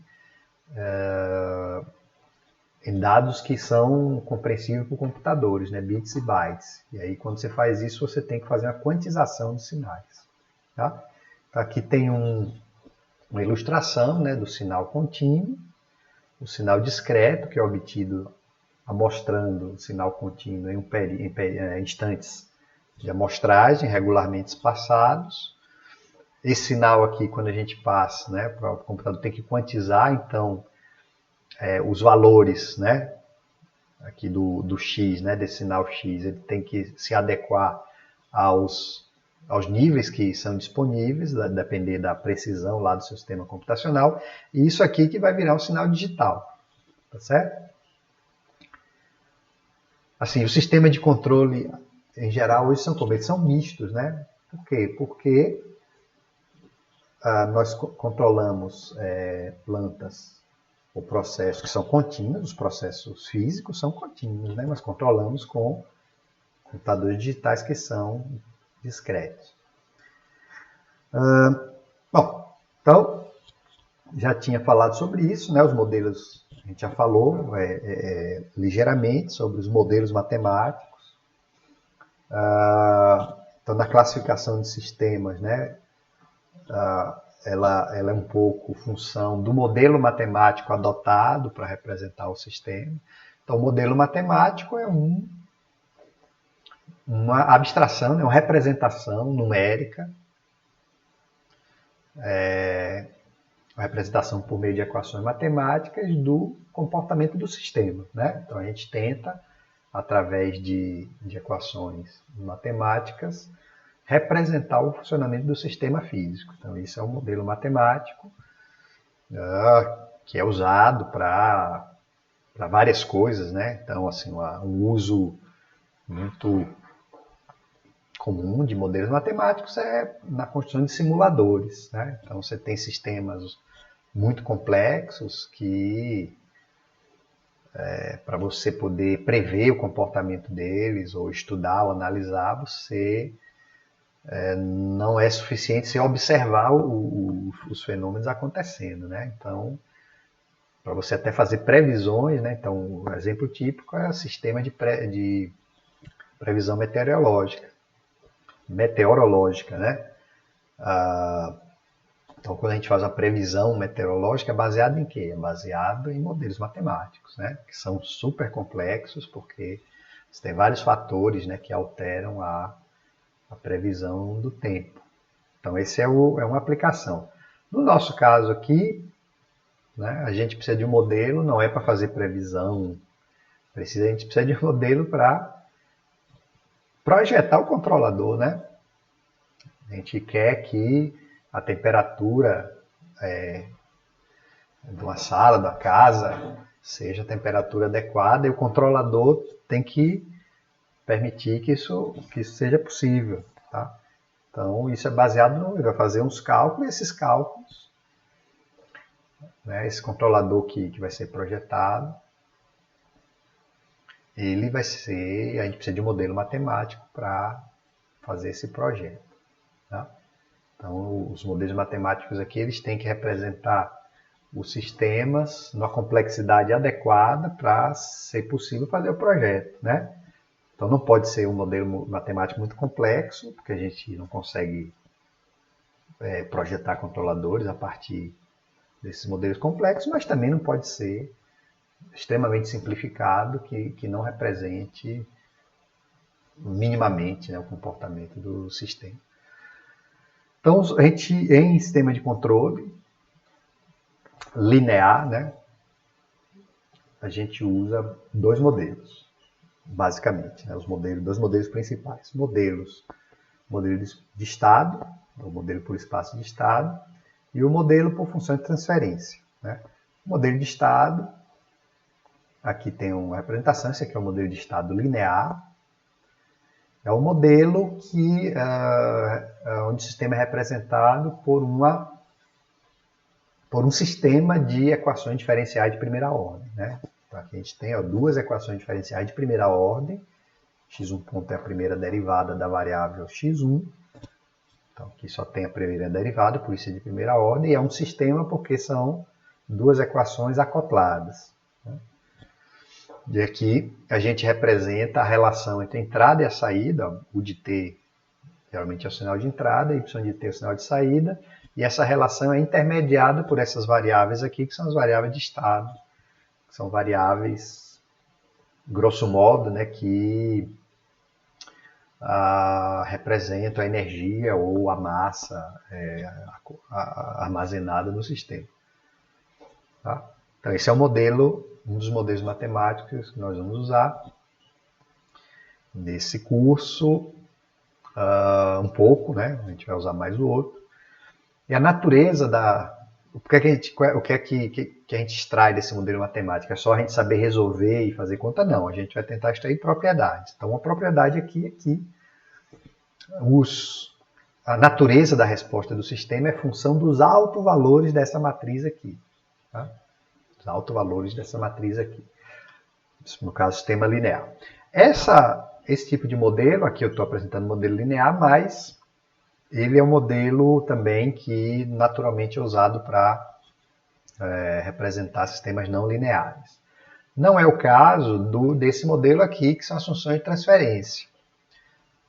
dados que são compreensíveis por computadores, né? Bits e bytes. E aí quando você faz isso, você tem que fazer uma quantização de sinais. Tá? Então, aqui tem uma ilustração, né, do sinal contínuo, o sinal discreto, que é obtido amostrando o sinal contínuo em instantes de amostragem regularmente espaçados. Esse sinal aqui, quando a gente passa, né, para o computador, tem que quantizar, então, os valores, né, aqui do x, né, desse sinal x, ele tem que se adequar aos níveis que são disponíveis, depender da precisão lá do seu sistema computacional, e isso aqui que vai virar um sinal digital, tá certo? Assim, o sistema de controle, em geral, hoje são mistos, né? Por quê? Porque nós controlamos plantas ou processos que são contínuos, os processos físicos são contínuos, né? Nós controlamos com computadores digitais que são discretos. Bom, então, já tinha falado sobre isso, né? Os modelos, a gente já falou ligeiramente sobre os modelos matemáticos. Então, na classificação de sistemas, né? Ela é um pouco função do modelo matemático adotado para representar o sistema. Então, o modelo matemático é uma abstração, né? Uma representação numérica, uma representação por meio de equações matemáticas do comportamento do sistema, né? Então, a gente tenta, através de equações matemáticas, representar o funcionamento do sistema físico. Então, isso é um modelo matemático que é usado para várias coisas, né? Então, assim, um uso muito comum de modelos matemáticos é na construção de simuladores, né? Então, você tem sistemas muito complexos que, para você poder prever o comportamento deles, ou estudar ou analisar, você não é suficiente você observar os fenômenos acontecendo, né? Então, para você até fazer previsões, né? Então, o exemplo típico é o sistema de previsão meteorológica, né? Então, quando a gente faz uma previsão meteorológica, é baseado em quê? É baseado em modelos matemáticos, né? Que são super complexos, porque você tem vários fatores, né, que alteram a previsão do tempo. Então, esse é uma aplicação. No nosso caso aqui, né, a gente precisa de um modelo, não é para fazer previsão, a gente precisa de um modelo para projetar o controlador, né? A gente quer que a temperatura de uma sala, da casa, seja a temperatura adequada, e o controlador tem que permitir que isso seja possível, tá? Então, isso é baseado ele vai fazer uns cálculos, e esses cálculos, né, esse controlador que vai ser projetado, ele vai ser, a gente precisa de um modelo matemático para fazer esse projeto. Tá? Então, os modelos matemáticos aqui, eles têm que representar os sistemas numa complexidade adequada para ser possível fazer o projeto, né? Então, não pode ser um modelo matemático muito complexo, porque a gente não consegue projetar controladores a partir desses modelos complexos, mas também não pode ser extremamente simplificado, que não represente minimamente, né, o comportamento do sistema. Então, a gente, em sistema de controle linear, né, a gente usa dois modelos, basicamente, né, dois modelos principais. Modelo de estado, o modelo por espaço de estado, e o modelo por função de transferência. Né? O modelo de estado, aqui tem uma representação, esse aqui é o modelo de estado linear. É um modelo onde o sistema é representado por um sistema de equações diferenciais de primeira ordem. Né? Então, aqui a gente tem duas equações diferenciais de primeira ordem. x1 ponto é a primeira derivada da variável x1. Então, aqui só tem a primeira derivada, por isso é de primeira ordem. E é um sistema porque são duas equações acopladas. Né? E aqui a gente representa a relação entre a entrada e a saída. U de t geralmente é o sinal de entrada, y de t é o sinal de saída. E essa relação é intermediada por essas variáveis aqui, que são as variáveis de estado. Que são variáveis, grosso modo, né, que representam a energia ou a massa armazenada no sistema. Tá? Então, esse é um dos modelos matemáticos que nós vamos usar nesse curso, um pouco, né? A gente vai usar mais o outro. E a natureza o que é que a gente extrai desse modelo matemático? É só a gente saber resolver e fazer conta? Não, a gente vai tentar extrair propriedades. Então, uma propriedade aqui a natureza da resposta do sistema é função dos autovalores dessa matriz aqui. Tá? Os autovalores dessa matriz aqui. No caso, sistema linear. Esse tipo de modelo, aqui eu estou apresentando o modelo linear, mas ele é um modelo também que naturalmente é usado para representar sistemas não lineares. Não é o caso desse modelo aqui, que são as funções de transferência.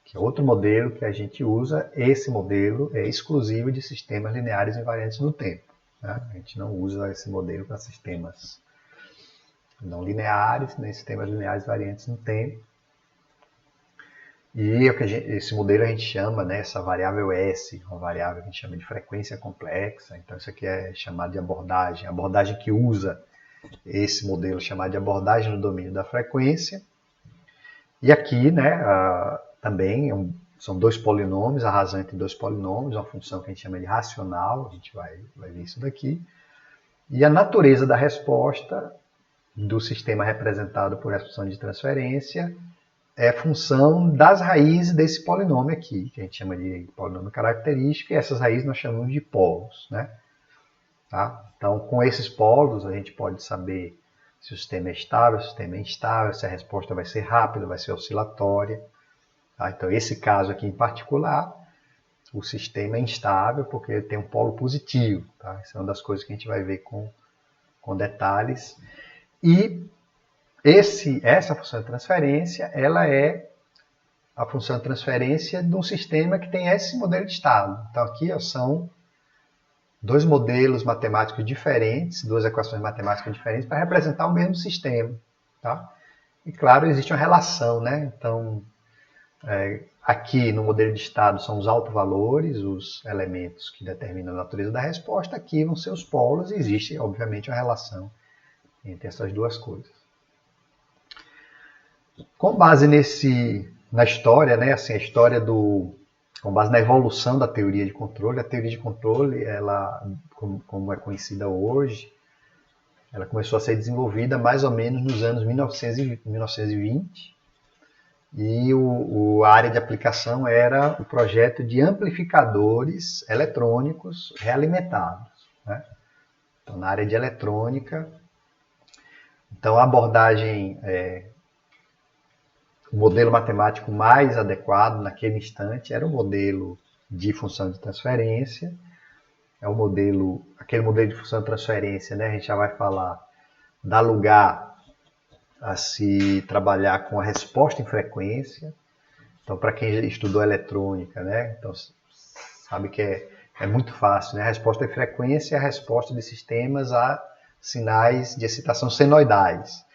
Que é outro modelo que a gente usa. Esse modelo é exclusivo de sistemas lineares invariantes no tempo. Né? A gente não usa esse modelo para sistemas não lineares, nem sistemas lineares variantes no tempo. E esse modelo a gente chama, né, essa variável S, uma variável que a gente chama de frequência complexa. Então isso aqui é chamado de abordagem. A abordagem que usa esse modelo é chamada de abordagem no domínio da frequência. E aqui, né, também são dois polinômios, a razão entre dois polinômios, uma função que a gente chama de racional, a gente vai ver isso daqui. E a natureza da resposta do sistema representado por essa função de transferência é função das raízes desse polinômio aqui, que a gente chama de polinômio característico, e essas raízes nós chamamos de polos. Né? Tá? Então, com esses polos, a gente pode saber se o sistema é estável, se o sistema é instável, se a resposta vai ser rápida, vai ser oscilatória. Tá? Então, esse caso aqui em particular, o sistema é instável porque ele tem um polo positivo. Tá? Essa é uma das coisas que a gente vai ver com detalhes. E essa função de transferência, ela é a função de transferência de um sistema que tem esse modelo de estado. Então, aqui são dois modelos matemáticos diferentes, duas equações matemáticas diferentes para representar o mesmo sistema. Tá? E, claro, existe uma relação. Né? Então, aqui no modelo de estado são os autovalores, os elementos que determinam a natureza da resposta. Aqui vão ser os polos e existe, obviamente, uma relação entre essas duas coisas. Com base na história, né, assim, com base na evolução da teoria de controle, a teoria de controle, ela, como é conhecida hoje, ela começou a ser desenvolvida mais ou menos nos anos 1920, e a área de aplicação era o projeto de amplificadores eletrônicos realimentados. Né? Então, na área de eletrônica, então a abordagem o modelo matemático mais adequado naquele instante era o modelo de função de transferência. É o modelo, aquele modelo de função de transferência, né? A gente já vai falar, dá lugar a se trabalhar com a resposta em frequência. Então, para quem estudou eletrônica, né? Então, sabe que é muito fácil, né? A resposta em frequência é a resposta de sistemas a sinais de excitação senoidais.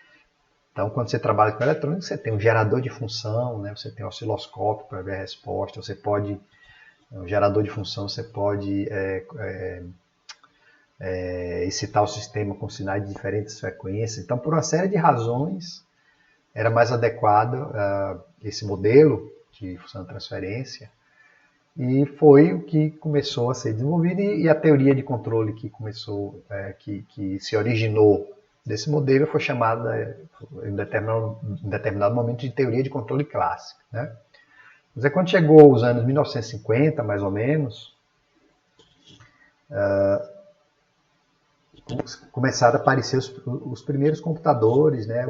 Então, quando você trabalha com eletrônica, você tem um gerador de função, né? Você tem um osciloscópio para ver a resposta, você pode, um gerador de função, você pode excitar o sistema com sinais de diferentes frequências. Então, por uma série de razões, era mais adequado esse modelo de função de transferência, e foi o que começou a ser desenvolvido, e a teoria de controle que começou, que se originou desse modelo foi chamada, em determinado momento, de teoria de controle clássica, né? Mas aí, quando chegou os anos 1950, mais ou menos, começaram a aparecer os primeiros computadores, né?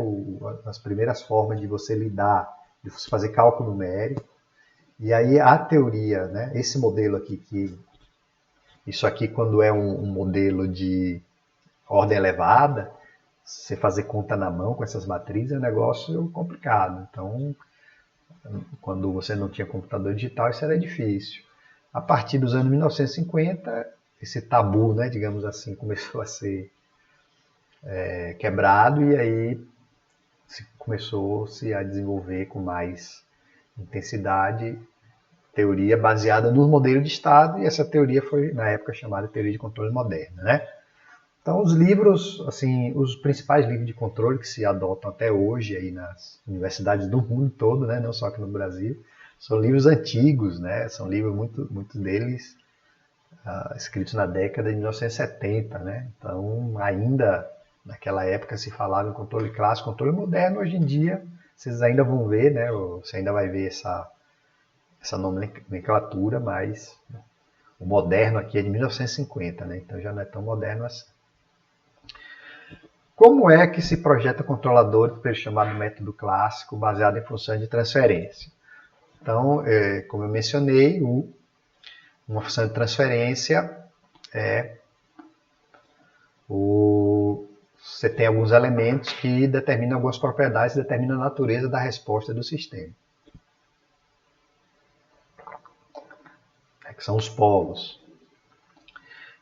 As primeiras formas de você lidar, de você fazer cálculo numérico. E aí a teoria, né? Esse modelo aqui, isso aqui quando é um modelo de ordem elevada, você fazer conta na mão com essas matrizes é um negócio complicado. Então, quando você não tinha computador digital, isso era difícil. A partir dos anos 1950, esse tabu, né, digamos assim, começou a ser quebrado, e aí começou-se a desenvolver com mais intensidade teoria baseada no modelo de Estado, e essa teoria foi, na época, chamada teoria de controle moderna, né? Então, os livros, assim, os principais livros de controle que se adotam até hoje aí nas universidades do mundo todo, né, não só aqui no Brasil, são livros antigos, né? São livros, muitos deles escritos na década de 1970, né? Então, ainda naquela época se falava em controle clássico, controle moderno. Hoje em dia, vocês ainda vão ver, né? Você ainda vai ver essa nomenclatura, mas o moderno aqui é de 1950, né? Então já não é tão moderno assim. Como é que se projeta controladores pelo chamado método clássico, baseado em funções de transferência? Então, como eu mencionei, uma função de transferência você tem alguns elementos que determinam algumas propriedades, determinam a natureza da resposta do sistema, que são os polos.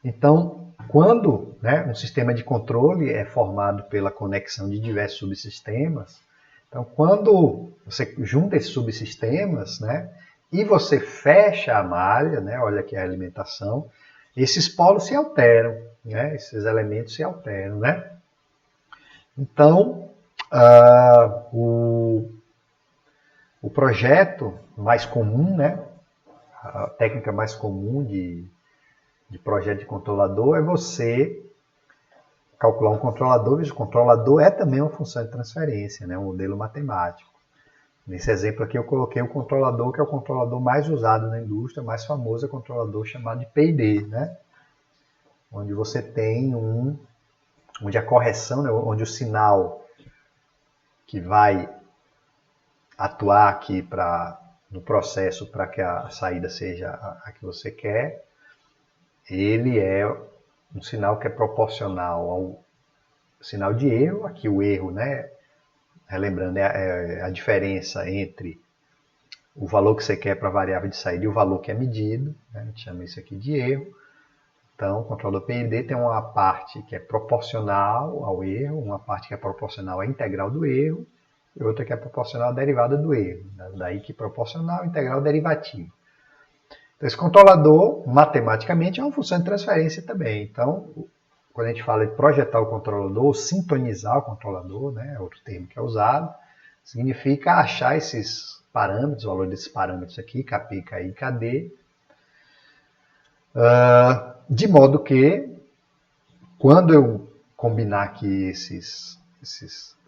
Então, quando, né, um sistema de controle é formado pela conexão de diversos subsistemas, então quando você junta esses subsistemas, né, e você fecha a malha, né, olha aqui a alimentação, esses polos se alteram, né, esses elementos se alteram, né? Então, o projeto mais comum, né, a técnica mais comum de projeto de controlador é você calcular um controlador. Veja, o controlador é também uma função de transferência, né? Um modelo matemático. Nesse exemplo aqui eu coloquei o controlador, que é o controlador mais usado na indústria, mais famoso é o controlador chamado de PID, né? Onde você tem onde a correção, né? Onde o sinal que vai atuar aqui no processo para que a saída seja a que você quer, ele é um sinal que é proporcional ao sinal de erro. Aqui o erro, né, relembrando, é a diferença entre o valor que você quer para a variável de saída e o valor que é medido, né, a gente chama isso aqui de erro. Então, o controlador PID tem uma parte que é proporcional ao erro, uma parte que é proporcional à integral do erro, e outra que é proporcional à derivada do erro. Daí que proporcional, integral, derivativo. Então, esse controlador, matematicamente, é uma função de transferência também. Então, quando a gente fala de projetar o controlador, ou sintonizar o controlador, né, é outro termo que é usado, significa achar esses parâmetros, o valor desses parâmetros aqui, Kp, Ki e Kd, de modo que, quando eu combinar aqui esses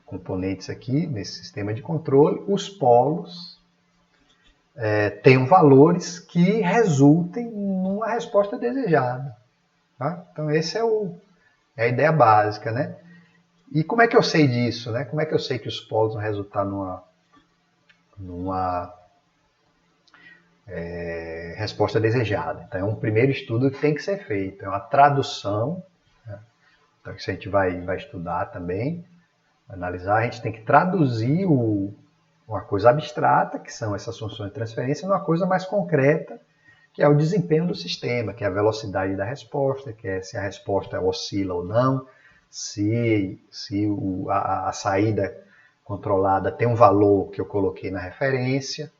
componentes aqui, nesse sistema de controle, os polos tenham valores que resultem numa resposta desejada. Tá? Então, essa é a ideia básica, né? E como é que eu sei disso, né? Como é que eu sei que os polos vão resultar numa resposta desejada. Então, é um primeiro estudo que tem que ser feito, é uma tradução, né? Então, isso a gente vai estudar também, analisar, a gente tem que traduzir uma coisa abstrata, que são essas funções de transferência, numa coisa mais concreta, que é o desempenho do sistema, que é a velocidade da resposta, que é se a resposta oscila ou não, se a saída controlada tem um valor que eu coloquei na referência.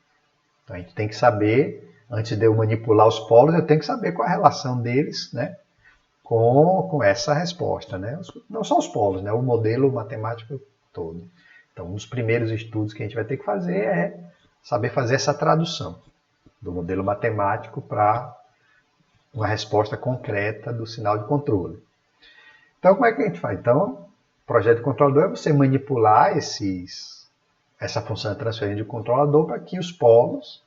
Então a gente tem que saber, antes de eu manipular os polos, eu tenho que saber qual é a relação deles, né, com essa resposta, né? Não são os polos, né, o modelo matemático todo. Então um dos primeiros estudos que a gente vai ter que fazer é saber fazer essa tradução do modelo matemático para uma resposta concreta do sinal de controle. Então, como é que a gente faz? Então, o projeto de controlador é você manipular essa função de transferência de controlador para que os polos,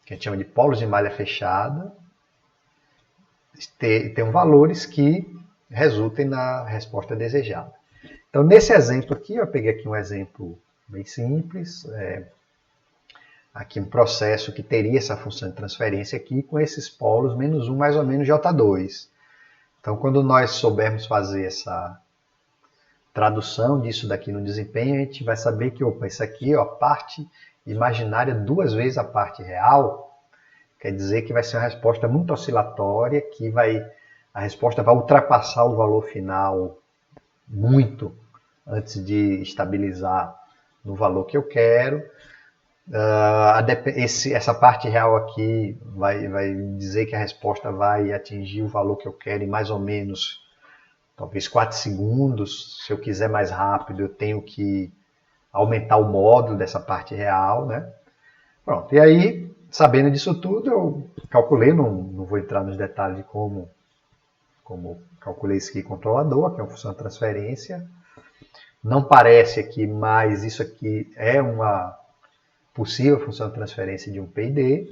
que a gente chama de polos de malha fechada, tenham valores que resultem na resposta desejada. Então, nesse exemplo aqui, eu peguei aqui um exemplo bem simples, aqui um processo que teria essa função de transferência aqui com esses polos menos 1 mais ou menos J2. Então, quando nós soubermos fazer essa tradução disso daqui no desempenho, a gente vai saber que, opa, isso aqui, ó, a parte imaginária 2 vezes a parte real, quer dizer que vai ser uma resposta muito oscilatória, que a resposta vai ultrapassar o valor final muito antes de estabilizar no valor que eu quero. Essa parte real aqui vai dizer que a resposta vai atingir o valor que eu quero em mais ou menos, talvez 4 segundos. Se eu quiser mais rápido, eu tenho que aumentar o módulo dessa parte real, né? Pronto, e aí, sabendo disso tudo, eu calculei, não vou entrar nos detalhes de como calculei esse aqui controlador, que é uma função de transferência. Não parece aqui, mas isso aqui é uma possível função de transferência de um PID.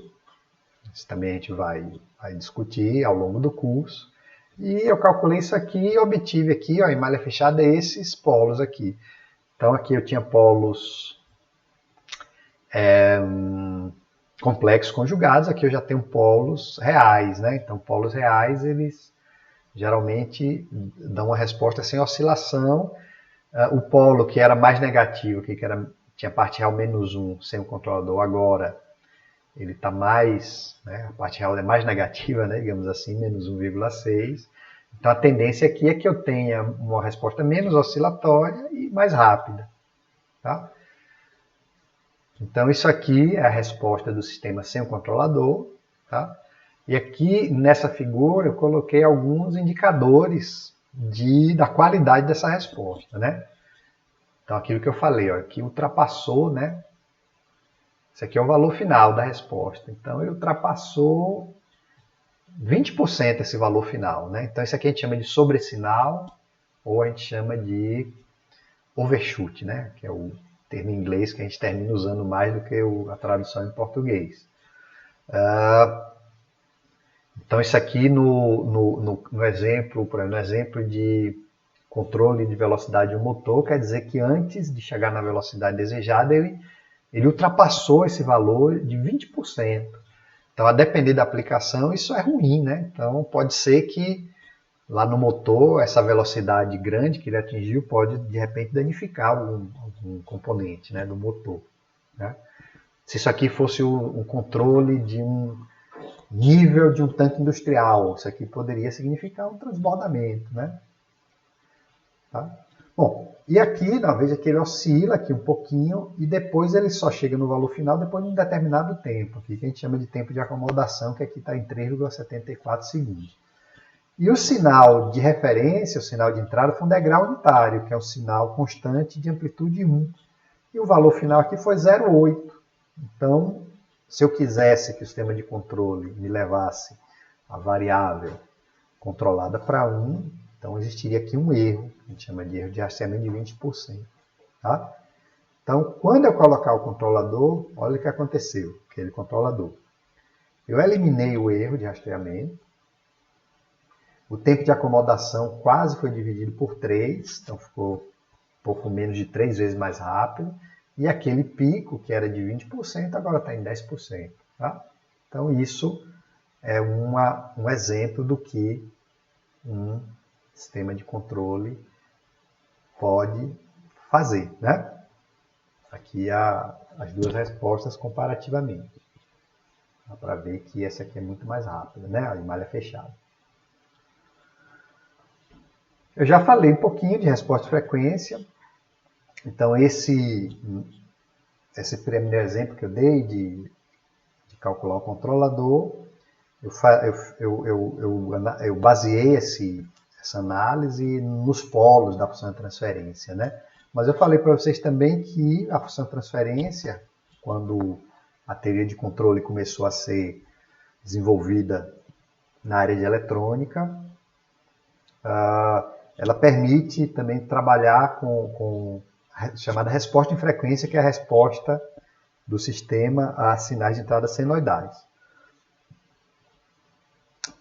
Isso também a gente vai discutir ao longo do curso. E eu calculei isso aqui e obtive aqui, ó, em malha fechada, esses polos aqui. Então aqui eu tinha polos complexos conjugados, aqui eu já tenho polos reais, né? Então polos reais, eles geralmente dão uma resposta sem oscilação. O polo que era mais negativo, que tinha parte real menos 1 sem o controlador, agora ele está mais, né, a parte real é mais negativa, né, digamos assim, menos 1,6. Então a tendência aqui é que eu tenha uma resposta menos oscilatória e mais rápida. Tá? Então isso aqui é a resposta do sistema sem o controlador. Tá? E aqui nessa figura eu coloquei alguns indicadores da qualidade dessa resposta, né? Então aquilo que eu falei, ó, aqui ultrapassou, né? Esse aqui é o valor final da resposta. Então ele ultrapassou 20% esse valor final, né? Então isso aqui a gente chama de sobressinal ou a gente chama de overshoot, né? Que é o termo em inglês que a gente termina usando mais do que a tradução em português. Então isso aqui no exemplo, por exemplo, no exemplo de controle de velocidade do motor, quer dizer que antes de chegar na velocidade desejada, ele ultrapassou esse valor de 20%. Então, a depender da aplicação, isso é ruim, né? Então, pode ser que lá no motor, essa velocidade grande que ele atingiu pode, de repente, danificar algum componente, né, do motor. Né? Se isso aqui fosse o controle de um nível de um tanque industrial, isso aqui poderia significar um transbordamento, né? Tá? Bom, e aqui, veja que ele oscila aqui um pouquinho e depois ele só chega no valor final depois de um determinado tempo, aqui, que a gente chama de tempo de acomodação, que aqui está em 3,74 segundos. E o sinal de referência, o sinal de entrada, foi um degrau unitário, que é um sinal constante de amplitude 1. E o valor final aqui foi 0,8. Então, se eu quisesse que o sistema de controle me levasse a variável controlada para 1, então existiria aqui um erro, a gente chama de erro de rastreamento de 20%. Tá? Então, quando eu colocar o controlador, olha o que aconteceu, aquele controlador. Eu eliminei o erro de rastreamento, o tempo de acomodação quase foi dividido por 3, então ficou um pouco menos de 3 vezes mais rápido, e aquele pico, que era de 20%, agora está em 10%. Tá? Então, isso é um exemplo do que um sistema de controle pode fazer. Né? Aqui as duas respostas comparativamente. Dá para ver que essa aqui é muito mais rápida, né? A de malha fechada. Eu já falei um pouquinho de resposta de frequência. Então, esse primeiro exemplo que eu dei de calcular o controlador, eu baseei essa análise nos polos da função de transferência, né? Mas eu falei para vocês também que a função de transferência, quando a teoria de controle começou a ser desenvolvida na área de eletrônica, ela permite também trabalhar com a chamada resposta em frequência, que é a resposta do sistema a sinais de entrada senoidais.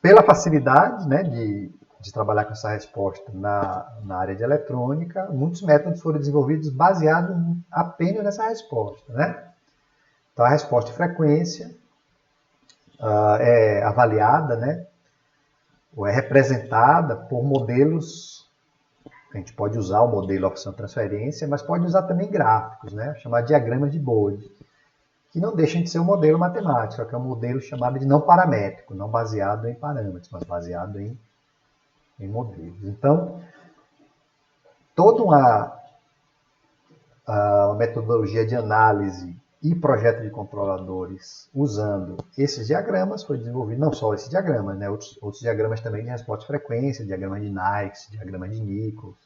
Pela facilidade, né, de trabalhar com essa resposta na área de eletrônica, muitos métodos foram desenvolvidos baseados apenas nessa resposta. Né? Então, a resposta de frequência é avaliada, né, ou é representada por modelos. A gente pode usar o modelo opção transferência, mas pode usar também gráficos, né, chamados diagramas de Bode, que não deixam de ser um modelo matemático, que é um modelo chamado de não paramétrico, não baseado em parâmetros, mas baseado em modelos. Então, toda uma metodologia de análise e projeto de controladores usando esses diagramas foi desenvolvido, não só esse diagrama, né, outros diagramas também de resposta de frequência, diagrama de Nikes, diagrama de Nichols.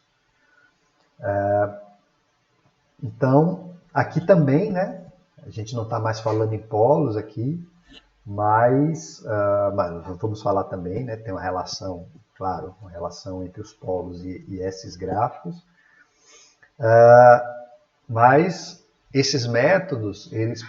Então, aqui também, né, a gente não está mais falando em polos aqui, mas vamos falar também, né, tem uma relação, claro, uma relação entre os polos e esses gráficos. Mas esses métodos, eles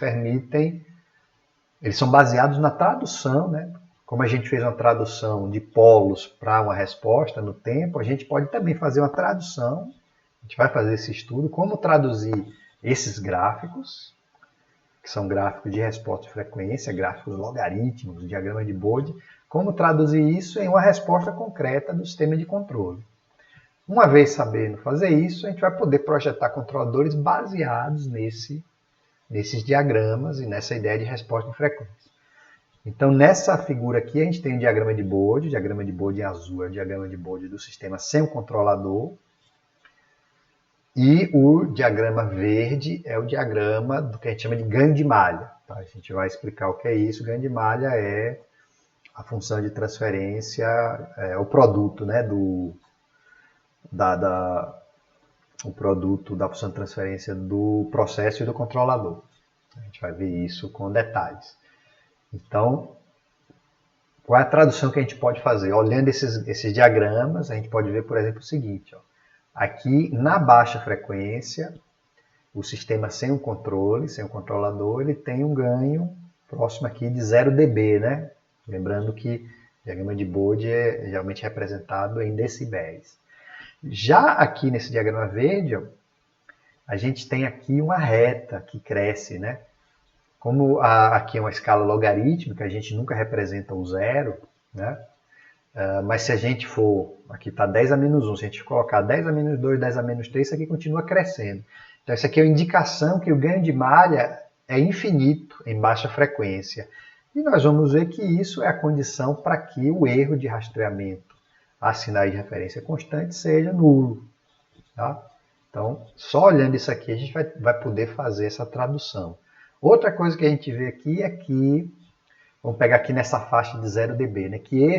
são baseados na tradução, né? Como a gente fez uma tradução de polos para uma resposta no tempo, a gente pode também fazer uma tradução, a gente vai fazer esse estudo, como traduzir esses gráficos, que são gráficos de resposta de frequência, gráficos logarítmicos, diagrama de Bode, como traduzir isso em uma resposta concreta do sistema de controle. Uma vez sabendo fazer isso, a gente vai poder projetar controladores baseados nesses diagramas e nessa ideia de resposta de frequência. Então, nessa figura aqui, a gente tem o diagrama de Bode em azul é o diagrama de Bode do sistema sem o controlador, e o diagrama verde é o diagrama do que a gente chama de ganho de malha. Tá? A gente vai explicar o que é isso. Ganho de malha é a função de transferência, o produto, né, o produto da função de transferência do processo e do controlador. A gente vai ver isso com detalhes. Então, qual é a tradução que a gente pode fazer? Olhando esses diagramas, a gente pode ver, por exemplo, o seguinte. Ó. Aqui, na baixa frequência, o sistema sem o controle, sem o controlador, ele tem um ganho próximo aqui de 0 dB, né? Lembrando que o diagrama de Bode é geralmente representado em decibéis. Já aqui nesse diagrama verde, ó, a gente tem aqui uma reta que cresce, né? Como aqui é uma escala logarítmica, a gente nunca representa o zero, né? Mas se a gente for, aqui está 10 a menos 1, se a gente colocar 10 a menos 2, 10 a menos 3, isso aqui continua crescendo. Então, isso aqui é uma indicação que o ganho de malha é infinito em baixa frequência. E nós vamos ver que isso é a condição para que o erro de rastreamento a sinais de referência constante seja nulo. Tá? Então, só olhando isso aqui, a gente vai poder fazer essa tradução. Outra coisa que a gente vê aqui é que, vamos pegar aqui nessa faixa de 0 dB, né, que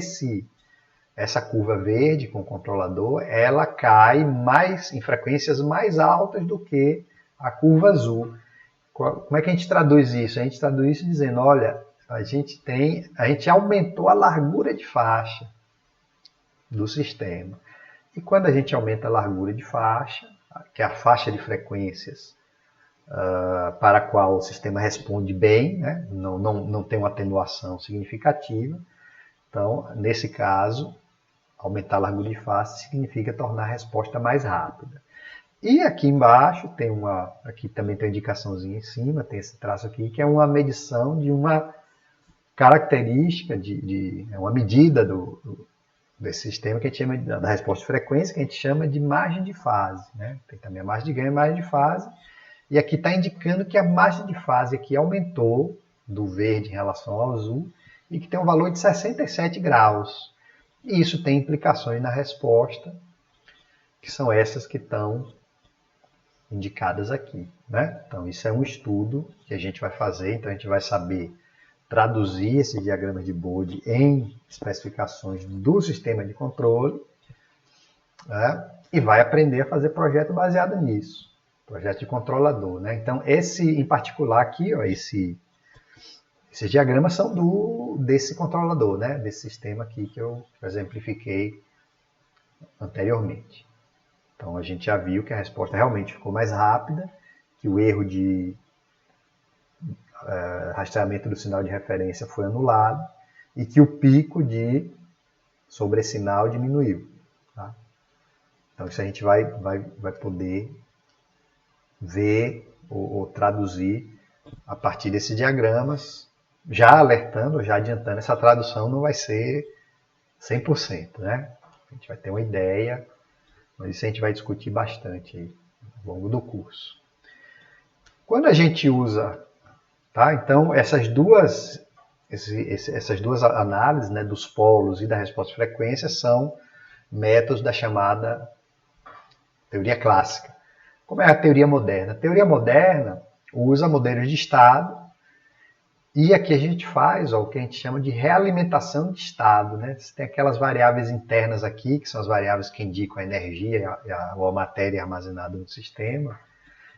essa curva verde com o controlador, ela cai em frequências mais altas do que a curva azul. Como é que a gente traduz isso? A gente traduz isso dizendo, olha, a gente aumentou a largura de faixa do sistema. E quando a gente aumenta a largura de faixa, que é a faixa de frequências para a qual o sistema responde bem, né? não tem uma atenuação significativa, então, nesse caso, aumentar a largura de faixa significa tornar a resposta mais rápida. E aqui embaixo tem aqui também tem uma indicaçãozinha em cima, tem esse traço aqui, que é uma medição de uma característica, é uma medida desse sistema que a gente chama da resposta de frequência, que a gente chama de margem de fase, né? Tem também a margem de ganho e a margem de fase. E aqui está indicando que a margem de fase aqui aumentou do verde em relação ao azul e que tem um valor de 67 graus. E isso tem implicações na resposta, que são essas que estão indicadas aqui, né? Então, isso é um estudo que a gente vai fazer, então a gente vai saber traduzir esses diagramas de Bode em especificações do sistema de controle, né? E vai aprender a fazer projeto baseado nisso, projeto de controlador, né? Então, esse em particular aqui, ó, esses diagramas são desse controlador, né? Desse sistema aqui que eu exemplifiquei anteriormente. Então, a gente já viu que a resposta realmente ficou mais rápida, que o erro de rastreamento do sinal de referência foi anulado e que o pico de sobressinal diminuiu. Tá? Então, isso a gente vai poder ver ou traduzir a partir desses diagramas, já alertando, já adiantando, essa tradução não vai ser 100%, né? A gente vai ter uma ideia, mas isso a gente vai discutir bastante aí, ao longo do curso. Quando a gente usa, tá? Então essas duas análises, né, dos polos e da resposta de frequência são métodos da chamada teoria clássica. Como é a teoria moderna? A teoria moderna usa modelos de estado e aqui a gente faz o que a gente chama de realimentação de estado, né? Você tem aquelas variáveis internas aqui, que são as variáveis que indicam a energia ou a matéria armazenada no sistema,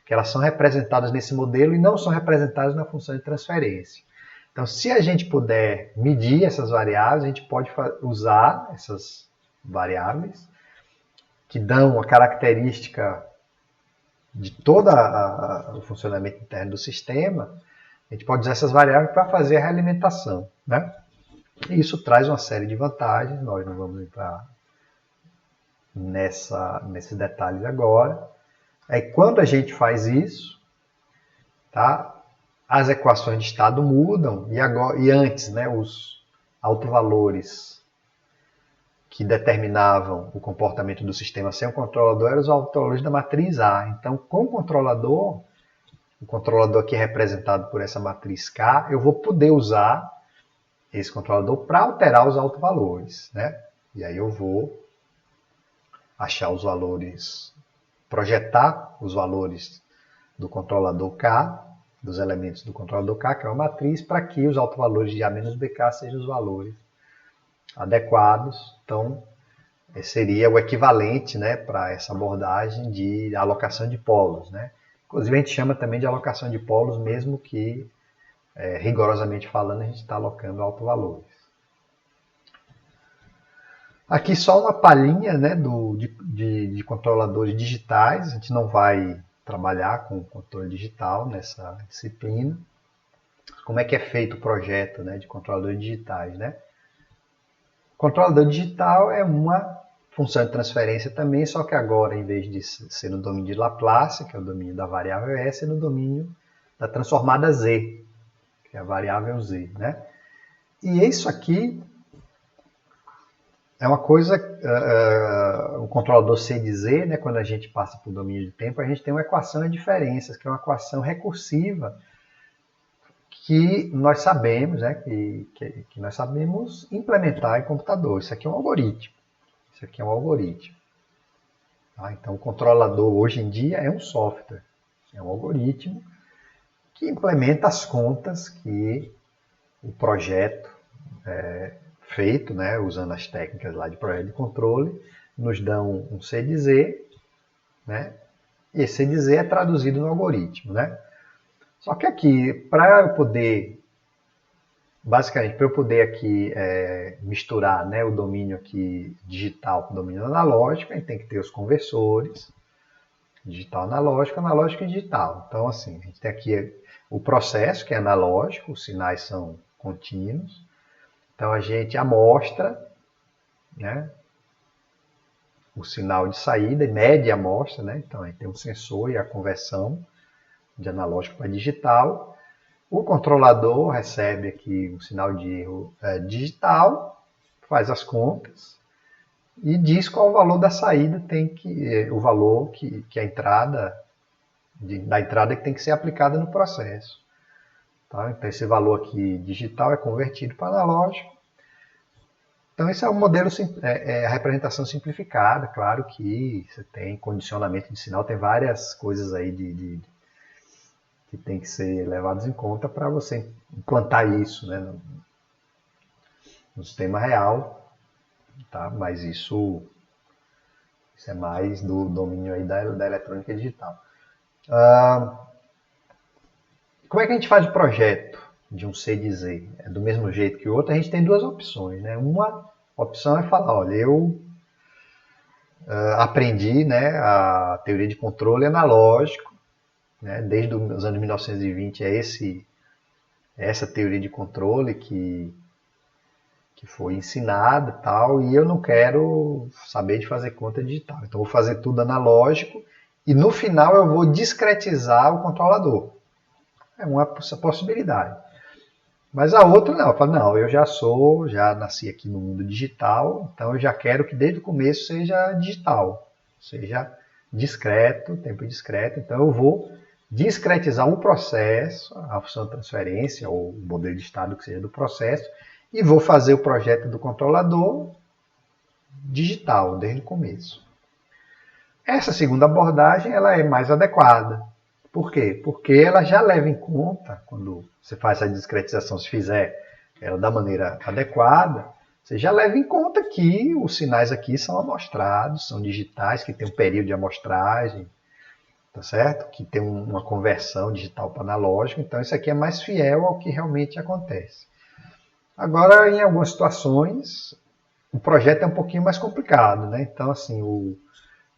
que elas são representadas nesse modelo e não são representadas na função de transferência. Então, se a gente puder medir essas variáveis, a gente pode usar essas variáveis que dão a característica de todo o funcionamento interno do sistema. A gente pode usar essas variáveis para fazer a realimentação, né? E isso traz uma série de vantagens, nós não vamos entrar nesses detalhes agora. Aí, quando a gente faz isso, tá? As equações de estado mudam e antes, né, os autovalores que determinavam o comportamento do sistema sem o controlador eram os autovalores da matriz A. Então, com o controlador aqui é representado por essa matriz K, eu vou poder usar esse controlador para alterar os autovalores, né? E aí eu vou achar os valores, projetar os valores do controlador K, dos elementos do controlador K, que é uma matriz, para que os autovalores de A menos BK sejam os valores adequados. Então, seria o equivalente, né, para essa abordagem de alocação de polos, né? Inclusive, a gente chama também de alocação de polos, mesmo que, rigorosamente falando, a gente está alocando autovalores. Aqui só uma palhinha, né, de controladores digitais. A gente não vai trabalhar com controle digital nessa disciplina. Como é que é feito o projeto, né, de controladores digitais, né? O controlador digital é uma função de transferência também, só que agora, em vez de ser no domínio de Laplace, que é o domínio da variável S, é no domínio da transformada Z, que é a variável Z, né? E isso aqui é uma coisa, o controlador C de Z, né, quando a gente passa para o domínio de tempo, a gente tem uma equação de diferenças, que é uma equação recursiva, que nós sabemos, né, que nós sabemos implementar em computador. Isso aqui é um algoritmo. Isso aqui é um algoritmo. Tá? Então, o controlador hoje em dia é um software, é um algoritmo que implementa as contas que o projeto feito, né, usando as técnicas lá de projeto de controle, nos dão um C de Z, né, e esse C de Z é traduzido no algoritmo, né? Só que aqui, para eu poder, basicamente, para eu poder aqui misturar, né, o domínio aqui digital com o domínio analógico, a gente tem que ter os conversores, digital analógico, analógico e digital. Então, assim, a gente tem aqui o processo, que é analógico, os sinais são contínuos. Então, a gente amostra, né, o sinal de saída e mede a amostra, né? Então aí tem um sensor e a conversão de analógico para digital. O controlador recebe aqui um sinal de erro digital, faz as contas e diz qual o valor da saída o valor que a entrada da entrada que tem que ser aplicada no processo. Tá? Então esse valor aqui digital é convertido para analógico. Então esse é o modelo, a representação simplificada. Claro que você tem condicionamento de sinal, tem várias coisas aí que tem que ser levadas em conta para você implantar isso, né, no sistema real, tá? Mas isso é mais do domínio aí da eletrônica digital. Como é que a gente faz o projeto de um C de Z? É do mesmo jeito que o outro? A gente tem duas opções, né? Uma opção é falar, olha, eu aprendi, né, a teoria de controle analógico, né, desde os anos 1920 essa teoria de controle que foi ensinada e tal, e eu não quero saber de fazer conta digital. Então vou fazer tudo analógico e no final eu vou discretizar o controlador. É uma possibilidade. Mas a outra não, eu falo, não, eu já nasci aqui no mundo digital, então eu já quero que desde o começo seja digital, seja discreto, tempo discreto, então eu vou discretizar o processo, a função de transferência ou o modelo de estado que seja do processo, e vou fazer o projeto do controlador digital desde o começo. Essa segunda abordagem ela é mais adequada. Por quê? Porque ela já leva em conta, quando você faz a discretização, se fizer ela da maneira adequada, você já leva em conta que os sinais aqui são amostrados, são digitais, que tem um período de amostragem, tá certo? Que tem uma conversão digital para analógico, então isso aqui é mais fiel ao que realmente acontece. Agora, em algumas situações, o projeto é um pouquinho mais complicado, né? Então, assim, o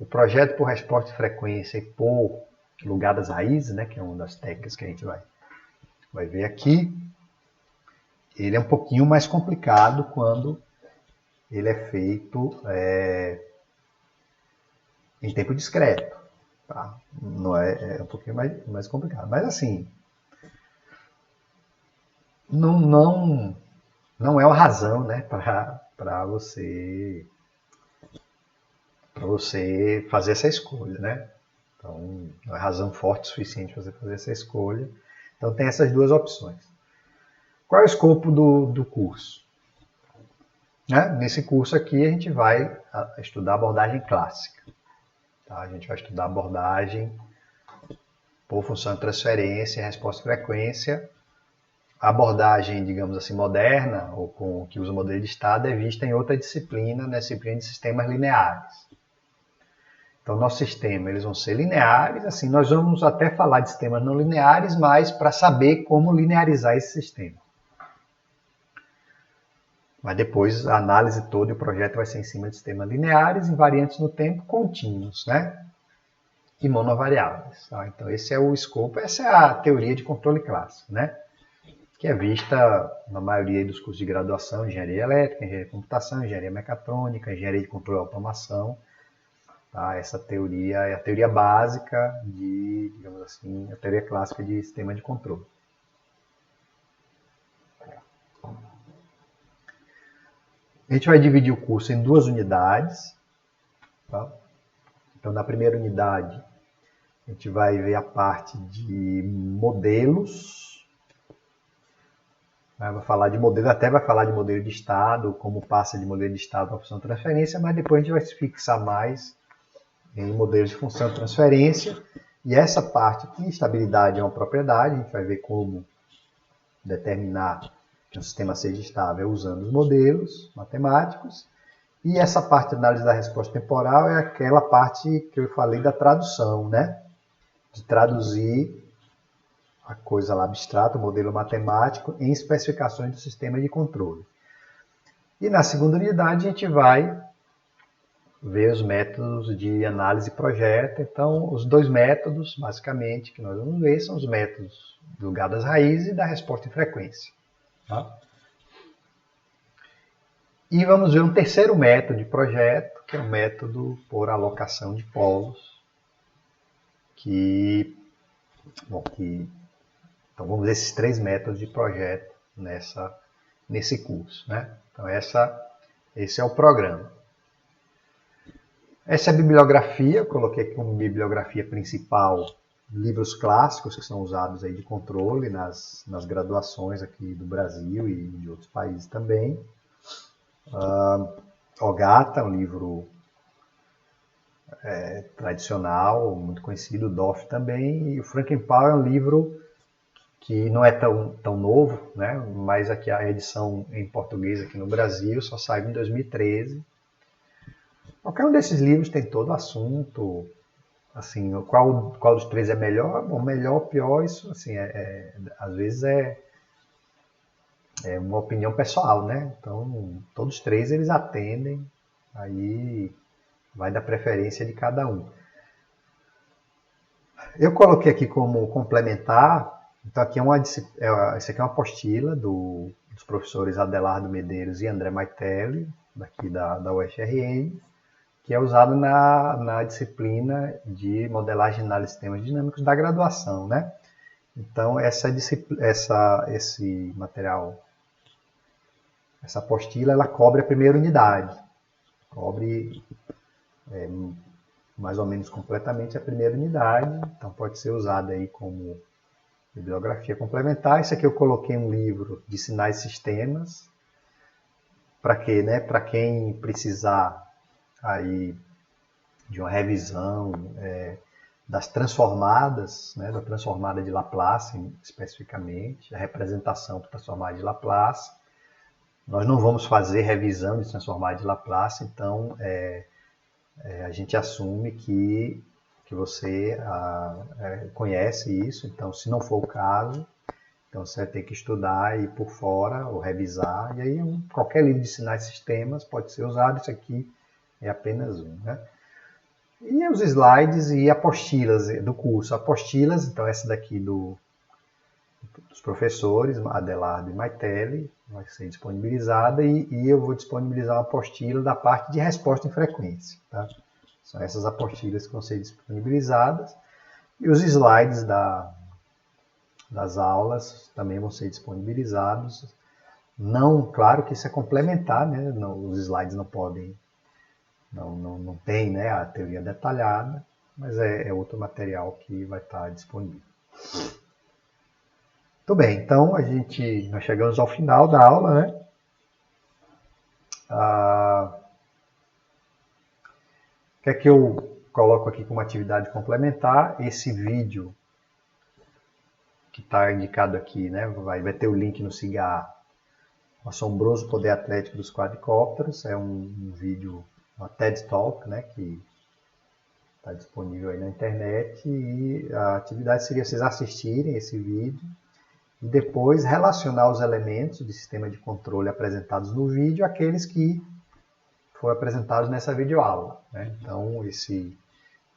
projeto por resposta de frequência e por lugar das raízes, né, que é uma das técnicas que a gente vai ver aqui, ele é um pouquinho mais complicado quando ele é feito em tempo discreto. Tá? Não é um pouquinho mais complicado. Mas assim, não é uma razão, né, para você fazer essa escolha, né? Então, não é razão forte o suficiente para você fazer essa escolha. Então, tem essas duas opções. Qual é o escopo do curso? Nesse curso aqui, a gente vai estudar a abordagem clássica. Tá? A gente vai estudar a abordagem por função de transferência, resposta e frequência. A abordagem, digamos assim, moderna, ou que usa o modelo de estado, é vista em outra disciplina, na disciplina de sistemas lineares. Então, nosso sistema, eles vão ser lineares, assim, nós vamos até falar de sistemas não lineares, mas para saber como linearizar esse sistema. Mas depois a análise toda e o projeto vai ser em cima de sistemas lineares, invariantes no tempo, contínuos, né? E monovariáveis. Tá? Então, esse é o escopo, essa é a teoria de controle clássico, né? Que é vista na maioria dos cursos de graduação, engenharia elétrica, engenharia de computação, engenharia mecatrônica, engenharia de controle e automação. Tá? Essa teoria é a teoria básica digamos assim, a teoria clássica de sistema de controle. A gente vai dividir o curso em duas unidades. Tá? Então, na primeira unidade, a gente vai ver a parte de modelos. Vai falar de modelo, até vai falar de modelo de estado, como passa de modelo de estado para função de transferência, mas depois a gente vai se fixar mais em modelos de função de transferência. E essa parte aqui, estabilidade é uma propriedade, a gente vai ver como determinar que um sistema seja estável usando os modelos matemáticos. E essa parte de análise da resposta temporal é aquela parte que eu falei da tradução, né? De traduzir a coisa lá abstrata, o modelo matemático, em especificações do sistema de controle. E na segunda unidade a gente vai ver os métodos de análise e projeto. Então, os dois métodos, basicamente, que nós vamos ver, são os métodos do lugar das raízes e da resposta em frequência. Tá? E vamos ver um terceiro método de projeto, que é o método por alocação de polos, então vamos ver esses 3 métodos de projeto nesse curso, né? Então esse é o programa. Essa é a bibliografia, eu coloquei aqui como bibliografia principal livros clássicos que são usados aí de controle nas graduações aqui do Brasil e de outros países também. OGATA, um livro tradicional, muito conhecido, o DOF também, e o Frankenpal é um livro que não é tão novo, né? Mas aqui a edição em português aqui no Brasil só saiu em 2013. Qualquer um desses livros tem todo o assunto, assim, qual dos 3 é melhor? Bom, melhor, pior, isso assim, às vezes é uma opinião pessoal, né? Então, todos os 3 eles atendem, aí vai da preferência de cada um. Eu coloquei aqui como complementar, então aqui essa aqui é uma apostila dos professores Adelardo Medeiros e André Maitelli, daqui da UFRN, que é usado na disciplina de modelagem e análise de sistemas dinâmicos da graduação, né? Então, esse material, essa apostila, ela cobre a primeira unidade, cobre mais ou menos completamente a primeira unidade, então pode ser usada aí como bibliografia complementar. Isso aqui eu coloquei um livro de sinais e sistemas, para quê, né? Para quem precisar aí de uma revisão das transformadas, né, da transformada de Laplace especificamente, a representação transformada de Laplace. Nós não vamos fazer revisão de transformada de Laplace, então a gente assume que você conhece isso, então se não for o caso, então você vai ter que estudar e ir por fora ou revisar, e aí qualquer livro de sinais e sistemas pode ser usado, isso aqui é apenas um, né? E os slides e apostilas do curso. Apostilas, então essa daqui dos professores, Adelardo e Maitelli, vai ser disponibilizada e eu vou disponibilizar uma apostila da parte de resposta em frequência. Tá? São essas apostilas que vão ser disponibilizadas. E os slides das aulas também vão ser disponibilizados. Não, claro que isso é complementar, né? Não, os slides não podem, não tem, né, a teoria detalhada, mas é outro material que vai estar disponível. Muito bem, então nós chegamos ao final da aula, né? O que é que eu coloco aqui como atividade complementar? Esse vídeo que está indicado aqui, né? Vai ter o link no Cigar, O Assombroso Poder Atlético dos Quadricópteros, é um vídeo, uma TED Talk, né, que está disponível aí na internet, e a atividade seria vocês assistirem esse vídeo e depois relacionar os elementos do sistema de controle apresentados no vídeo àqueles que foram apresentados nessa videoaula, né? Então, esse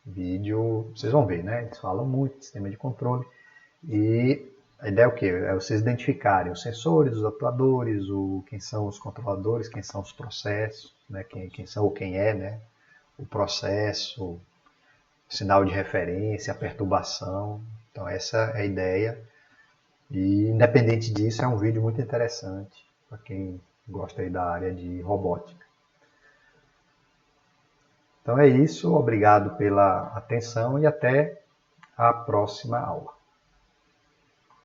vídeo, vocês vão ver, né? Eles falam muito de sistema de controle e a ideia é o quê? É vocês identificarem os sensores, os atuadores, quem são os controladores, quem são os processos, né? Quem são ou quem é, né? O processo, o sinal de referência, a perturbação. Então essa é a ideia. E independente disso, é um vídeo muito interessante para quem gosta aí da área de robótica. Então é isso, obrigado pela atenção e até a próxima aula.